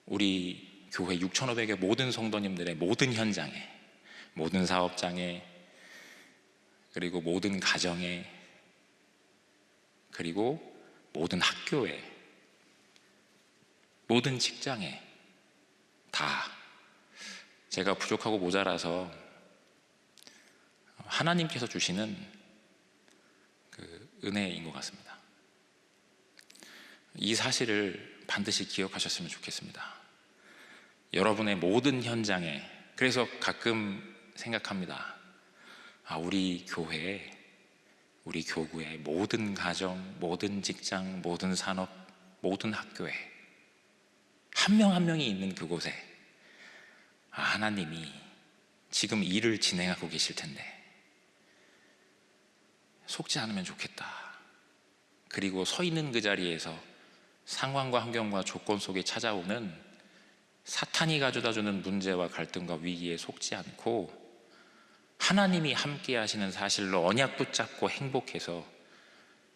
우리 교회 6,500의 모든 성도님들의 모든 현장에, 모든 사업장에, 그리고 모든 가정에, 그리고 모든 학교에, 모든 직장에 다 제가 부족하고 모자라서 하나님께서 주시는 그 은혜인 것 같습니다. 이 사실을 반드시 기억하셨으면 좋겠습니다. 여러분의 모든 현장에. 그래서 가끔 생각합니다. 우리 교회에, 우리 교구의 모든 가정, 모든 직장, 모든 산업, 모든 학교에 한 명 한 명이 있는 그곳에 하나님이 지금 일을 진행하고 계실 텐데 속지 않으면 좋겠다. 그리고 서 있는 그 자리에서 상황과 환경과 조건 속에 찾아오는 사탄이 가져다주는 문제와 갈등과 위기에 속지 않고 하나님이 함께 하시는 사실로 언약 붙잡고 행복해서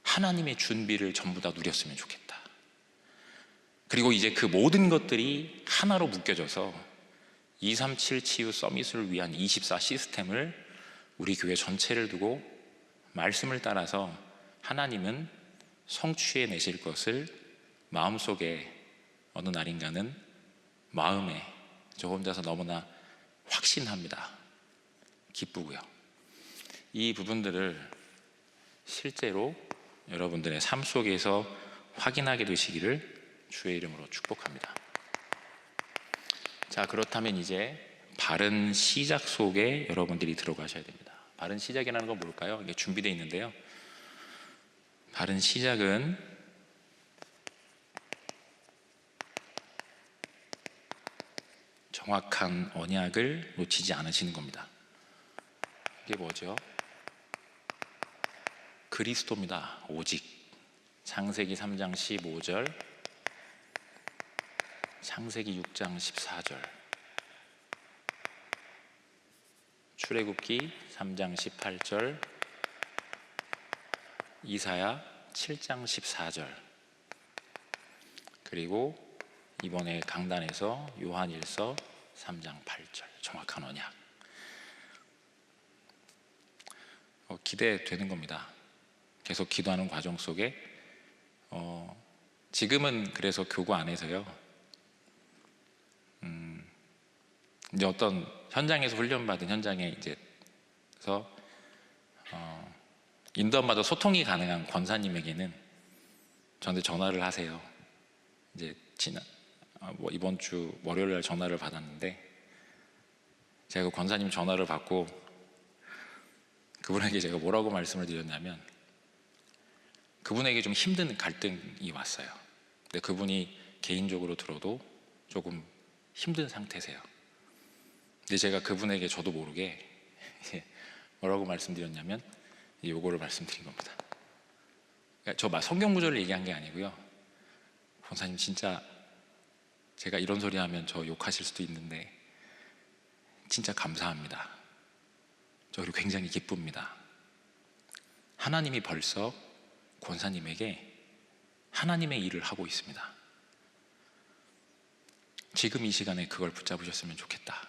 하나님의 준비를 전부 다 누렸으면 좋겠다. 그리고 이제 그 모든 것들이 하나로 묶여져서 237 치유 서밋을 위한 24 시스템을 우리 교회 전체를 두고 말씀을 따라서 하나님은 성취해 내실 것을 마음속에 어느 날인가는 마음에 저 혼자서 너무나 확신합니다. 기쁘고요. 이 부분들을 실제로 여러분들의 삶 속에서 확인하게 되시기를 주의 이름으로 축복합니다. 자, 그렇다면 이제 바른 시작 속에 여러분들이 들어가셔야 됩니다. 바른 시작이라는 건 뭘까요? 이게 준비되어 있는데요. 바른 시작은 정확한 언약을 놓치지 않으시는 겁니다. 이게 뭐죠? 그리스도입니다. 오직. 창세기 3장 15절, 창세기 6장 14절, 출애굽기 3장 18절, 이사야 7장 14절, 그리고 이번에 강단에서 요한일서 3장 8절, 정확한 언약. 기대되는 겁니다. 계속 기도하는 과정 속에 지금은 그래서 교구 안에서요, 이제 어떤 현장에서 훈련받은 현장에 이제서 인도받아 소통이 가능한 권사님에게는 저한테 전화를 하세요. 이제 이번 주 월요일 날 전화를 받았는데 제가 그 권사님 전화를 받고 그분에게 제가 뭐라고 말씀을 드렸냐면 그분에게 좀 힘든 갈등이 왔어요. 근데 그분이 개인적으로 들어도 조금 힘든 상태세요. 근데 제가 그분에게 저도 모르게 뭐라고 말씀드렸냐면 요거를 말씀드린 겁니다. 그러니까 저 성경 구절을 얘기한 게 아니고요. 권사님 진짜 제가 이런 소리 하면 저 욕하실 수도 있는데 진짜 감사합니다. 저 그리고 굉장히 기쁩니다. 하나님이 벌써 권사님에게 하나님의 일을 하고 있습니다. 지금 이 시간에 그걸 붙잡으셨으면 좋겠다.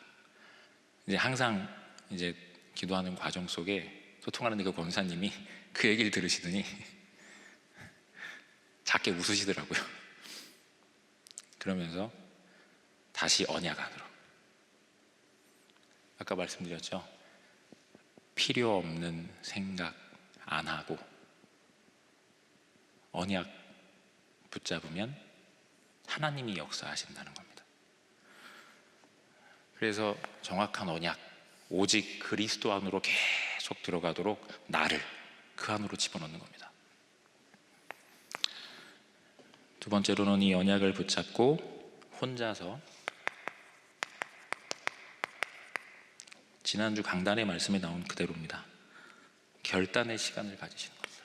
이제 항상 이제 기도하는 과정 속에 소통하는 그 권사님이 그 얘기를 들으시더니 작게 웃으시더라고요. 그러면서 다시 언약 안으로. 아까 말씀드렸죠. 필요 없는 생각 안 하고 언약 붙잡으면 하나님이 역사하신다는 겁니다. 그래서 정확한 언약, 오직 그리스도 안으로 계속 들어가도록 나를 그 안으로 집어넣는 겁니다. 두 번째로는 이 언약을 붙잡고 혼자서 지난주 강단의 말씀에 나온 그대로입니다. 결단의 시간을 가지시는 겁니다.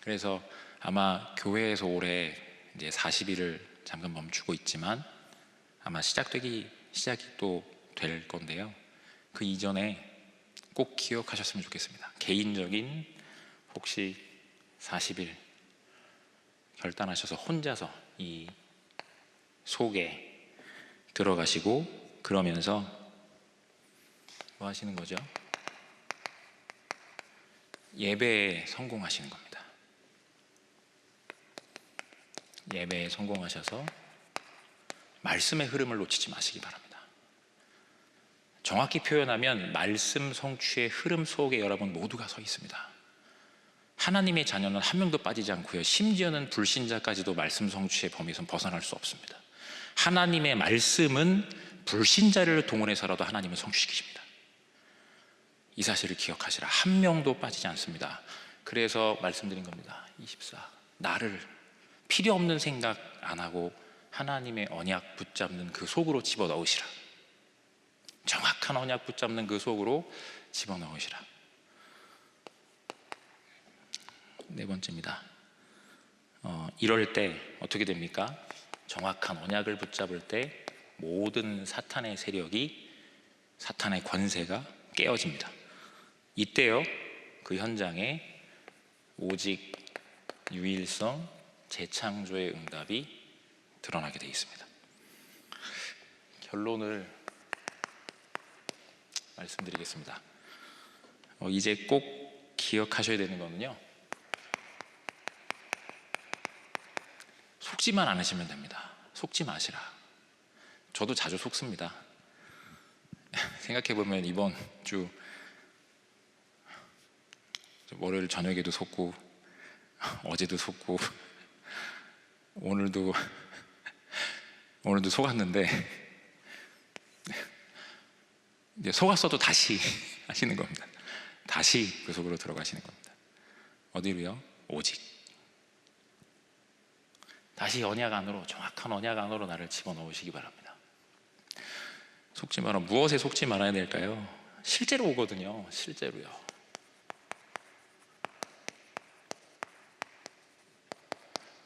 그래서 아마 교회에서 올해 이제 40일을 잠깐 멈추고 있지만 아마 시작이 또 될 건데요. 그 이전에 꼭 기억하셨으면 좋겠습니다. 개인적인 혹시 40일 결단하셔서 혼자서 이 속에 들어가시고 그러면서 뭐 하시는 거죠? 예배에 성공하시는 겁니다. 예배에 성공하셔서 말씀의 흐름을 놓치지 마시기 바랍니다. 정확히 표현하면 말씀 성취의 흐름 속에 여러분 모두가 서 있습니다. 하나님의 자녀는 한 명도 빠지지 않고요, 심지어는 불신자까지도 말씀 성취의 범위에서 벗어날 수 없습니다. 하나님의 말씀은 불신자를 동원해서라도 하나님을 성취시키십니다. 이 사실을 기억하시라. 한 명도 빠지지 않습니다. 그래서 말씀드린 겁니다. 24. 나를 필요 없는 생각 안 하고 하나님의 언약 붙잡는 그 속으로 집어넣으시라. 정확한 언약 붙잡는 그 속으로 집어넣으시라. 네 번째입니다. 이럴 때 어떻게 됩니까? 정확한 언약을 붙잡을 때 모든 사탄의 세력이, 사탄의 권세가 깨어집니다. 이때요, 그 현장에 오직 유일성, 재창조의 응답이 드러나게 되어 있습니다. 결론을 말씀드리겠습니다. 이제 꼭 기억하셔야 되는 거는요, 속지만 않으시면 됩니다. 속지 마시라. 저도 자주 속습니다. 생각해보면 이번 주 월요일 저녁에도 속고 어제도 속고 오늘도 속았는데 이제 속았어도 다시 하시는 겁니다. 다시 그 속으로 들어가시는 겁니다. 어디로요? 오직 다시 언약 안으로, 정확한 언약 안으로 나를 집어넣으시기 바랍니다. 속지 마라. 무엇에 속지 말아야 될까요? 실제로 오거든요. 실제로요.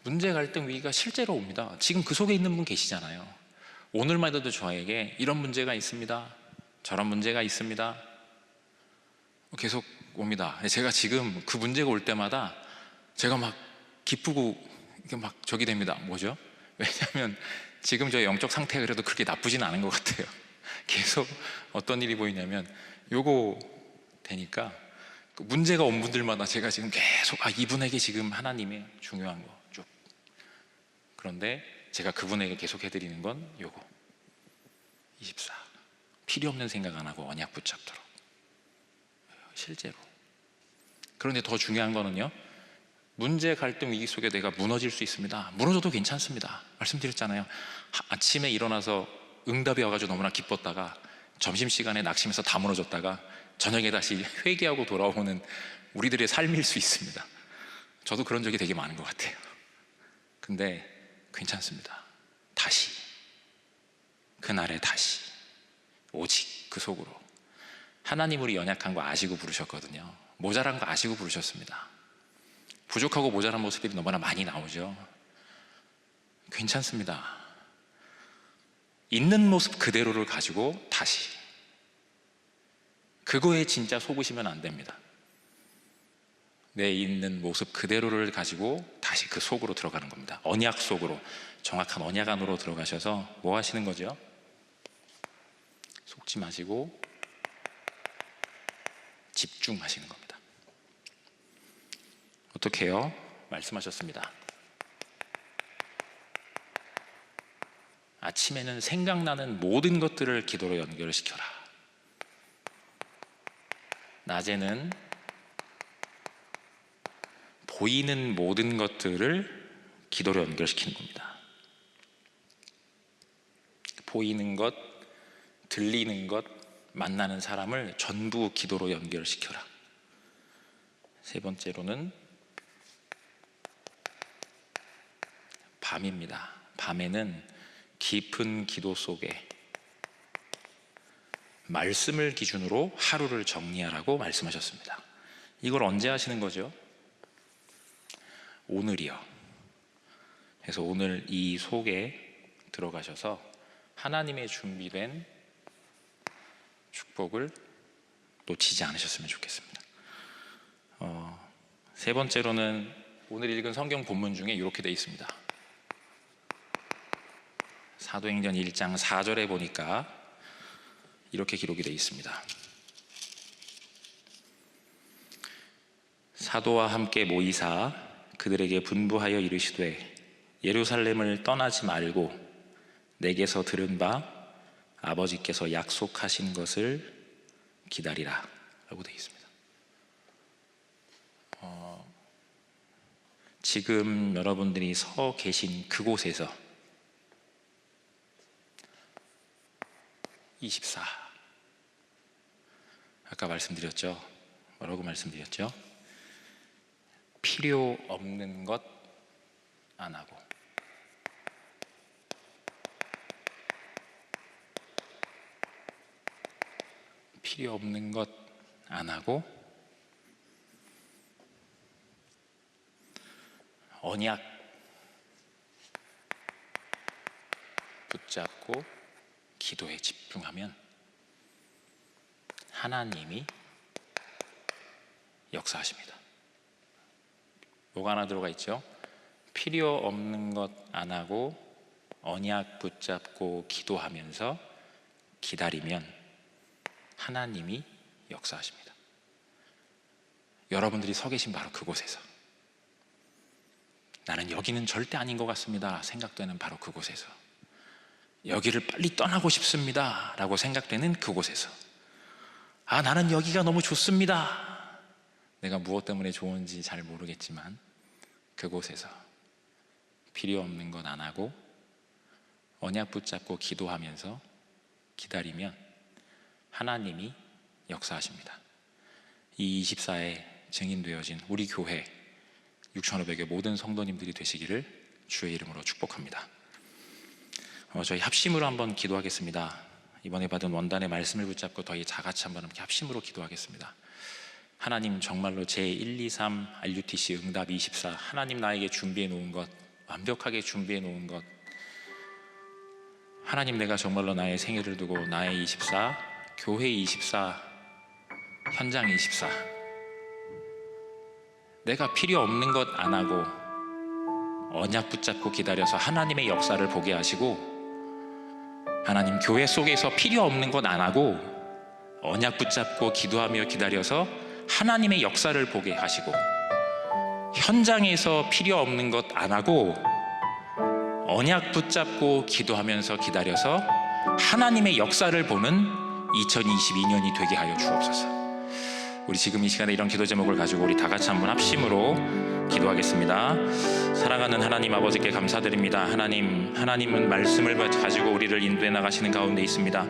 문제, 갈등, 위기가 실제로 옵니다. 지금 그 속에 있는 분 계시잖아요. 오늘만 해도 저에게 이런 문제가 있습니다, 저런 문제가 있습니다, 계속 옵니다. 제가 지금 그 문제가 올 때마다 제가 막 기쁘고 이게 막 저기 됩니다. 뭐죠? 왜냐하면 지금 저의 영적 상태가 그래도 그렇게 나쁘진 않은 것 같아요. 계속 어떤 일이 보이냐면 요거 되니까 그 문제가 온 분들마다 제가 지금 계속 이분에게 지금 하나님의 중요한 거 쭉, 그런데 제가 그분에게 계속 해드리는 건 요거 24. 필요 없는 생각 안 하고 언약 붙잡도록. 실제로. 그런데 더 중요한 거는요, 문제, 갈등, 위기 속에 내가 무너질 수 있습니다. 무너져도 괜찮습니다. 말씀드렸잖아요. 아침에 일어나서 응답이 와가지고 너무나 기뻤다가 점심시간에 낙심해서 다 무너졌다가 저녁에 다시 회개하고 돌아오는 우리들의 삶일 수 있습니다. 저도 그런 적이 되게 많은 것 같아요. 근데 괜찮습니다. 다시, 그날에 다시, 오직 그 속으로. 하나님 우리 연약한 거 아시고 부르셨거든요. 모자란 거 아시고 부르셨습니다. 부족하고 모자란 모습들이 너무나 많이 나오죠. 괜찮습니다. 있는 모습 그대로를 가지고 다시, 그거에 진짜 속으시면 안 됩니다. 내 있는 모습 그대로를 가지고 다시 그 속으로 들어가는 겁니다. 언약 속으로, 정확한 언약 안으로 들어가셔서 뭐 하시는 거죠? 속지 마시고 집중하시는 겁니다. 어떻게 해요? 말씀하셨습니다. 아침에는 생각나는 모든 것들을 기도로 연결시켜라. 낮에는 보이는 모든 것들을 기도로 연결시키는 겁니다. 보이는 것, 들리는 것, 만나는 사람을 전부 기도로 연결시켜라. 세 번째로는 밤입니다. 밤에는 깊은 기도 속에 말씀을 기준으로 하루를 정리하라고 말씀하셨습니다. 이걸 언제 하시는 거죠? 오늘이요. 그래서 오늘 이 속에 들어가셔서 하나님의 준비된 축복을 놓치지 않으셨으면 좋겠습니다. 세 번째로는 오늘 읽은 성경 본문 중에 이렇게 되어 있습니다. 사도행전 1장 4절에 보니까 이렇게 기록이 되어 있습니다. 사도와 함께 모이사 그들에게 분부하여 이르시되 예루살렘을 떠나지 말고 내게서 들은 바 아버지께서 약속하신 것을 기다리라 라고 되어 있습니다. 지금 여러분들이 서 계신 그곳에서 24 아까 말씀드렸죠? 뭐라고 말씀드렸죠? 필요 없는 것 안 하고 필요 없는 것 안 하고 언약 붙잡고 기도에 집중하면 하나님이 역사하십니다. 뭐가 하나 들어가 있죠? 필요 없는 것 안 하고 언약 붙잡고 기도하면서 기다리면 하나님이 역사하십니다. 여러분들이 서 계신 바로 그곳에서 나는 여기는 절대 아닌 것 같습니다 생각되는 바로 그곳에서, 여기를 빨리 떠나고 싶습니다 라고 생각되는 그곳에서, 아 나는 여기가 너무 좋습니다, 내가 무엇 때문에 좋은지 잘 모르겠지만 그곳에서 필요 없는 것 안 하고 언약 붙잡고 기도하면서 기다리면 하나님이 역사하십니다. 이 24에 증인되어진 우리 교회 6,500의 모든 성도님들이 되시기를 주의 이름으로 축복합니다. 저희 합심으로 한번 기도하겠습니다. 이번에 받은 원단의 말씀을 붙잡고 저희 다 같이 한번 이렇게 합심으로 기도하겠습니다. 하나님, 정말로 제123 RUTC 응답 24 하나님 나에게 준비해 놓은 것, 완벽하게 준비해 놓은 것, 하나님 내가 정말로 나의 생애를 두고 나의 24, 교회 24, 현장 24, 내가 필요 없는 것 안 하고 언약 붙잡고 기다려서 하나님의 역사를 보게 하시고, 하나님 교회 속에서 필요 없는 것 안 하고 언약 붙잡고 기도하며 기다려서 하나님의 역사를 보게 하시고, 현장에서 필요 없는 것 안 하고 언약 붙잡고 기도하면서 기다려서 하나님의 역사를 보는 2022년이 되게 하여 주옵소서. 우리 지금 이 시간에 이런 기도 제목을 가지고 우리 다 같이 한번 합심으로 기도하겠습니다. 사랑하는 하나님 아버지께 감사드립니다. 하나님은 말씀을 가지고 우리를 인도해 나가시는 가운데 있습니다.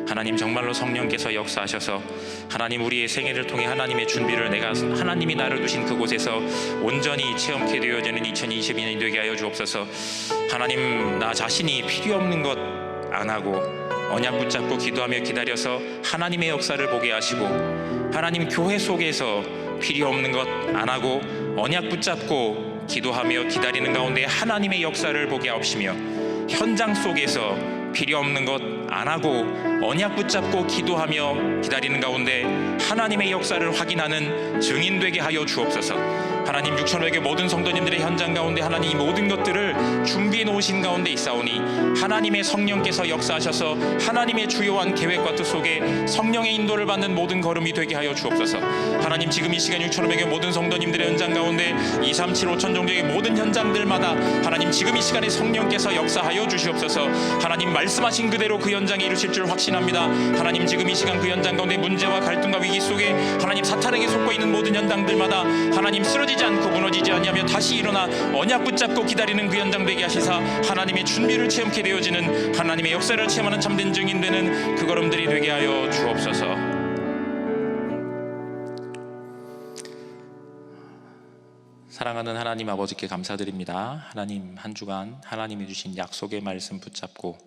하나님, 정말로 성령께서 역사하셔서 하나님 우리의 생애를 통해 하나님의 준비를 내가 하나님이 나를 두신 그곳에서 온전히 체험케 되어지는 2022년이 되게 하여 주옵소서. 하나님, 나 자신이 필요 없는 것 안 하고 언약 붙잡고 기도하며 기다려서 하나님의 역사를 보게 하시고, 하나님 교회 속에서 필요 없는 것 안 하고 언약 붙잡고 기도하며 기다리는 가운데 하나님의 역사를 보게 하옵시며, 현장 속에서 필요 없는 것 안 하고 언약 붙잡고 기도하며 기다리는 가운데 하나님의 역사를 확인하는 증인 되게 하여 주옵소서. 하나님, 6,500의 모든 성도님들의 현장 가운데 하나님 이 모든 것들을 준비해 놓으신 가운데 있사오니 하나님의 성령께서 역사하셔서 하나님의 주요한 계획과 뜻 속에 성령의 인도를 받는 모든 걸음이 되게 하여 주옵소서. 하나님, 지금 이 시간 6,500의 모든 성도님들의 현장 가운데 237, 5천 종족의 모든 현장들마다 하나님 지금 이 시간에 성령께서 역사하여 주시옵소서. 하나님 말씀하신 그대로 그 현장에 이루실 줄 확신합니다. 하나님, 지금 이 시간 그 현장 가운데 문제와 갈등과 위기 속에 하나님 사탄에게 속고 있는 모든 현장들마다 하나님 쓰러지지 않고 무너지지 않냐며 다시 일어나 언약 붙잡고 기다리는 그 현장 되게 하시사 하나님의 준비를 체험케 되어지는 하나님의 역사를 체험하는 참된 증인 되는 그 걸음들이 되게 하여 주옵소서. 사랑하는 하나님 아버지께 감사드립니다. 하나님, 한 주간 하나님이 주신 약속의 말씀 붙잡고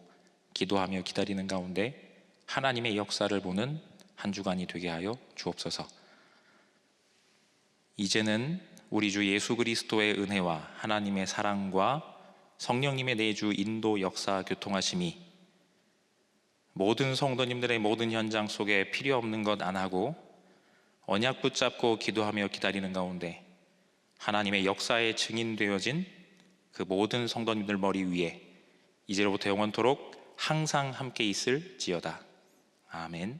기도하며 기다리는 가운데 하나님의 역사를 보는 한 주간이 되게 하여 주옵소서. 이제는 우리 주 예수 그리스도의 은혜와 하나님의 사랑과 성령님의 내주 인도 역사 교통하심이 모든 성도님들의 모든 현장 속에 필요 없는 것 안 하고 언약 붙잡고 기도하며 기다리는 가운데 하나님의 역사에 증인되어진 그 모든 성도님들 머리 위에 이제로부터 영원토록 항상 함께 있을지어다. 아멘.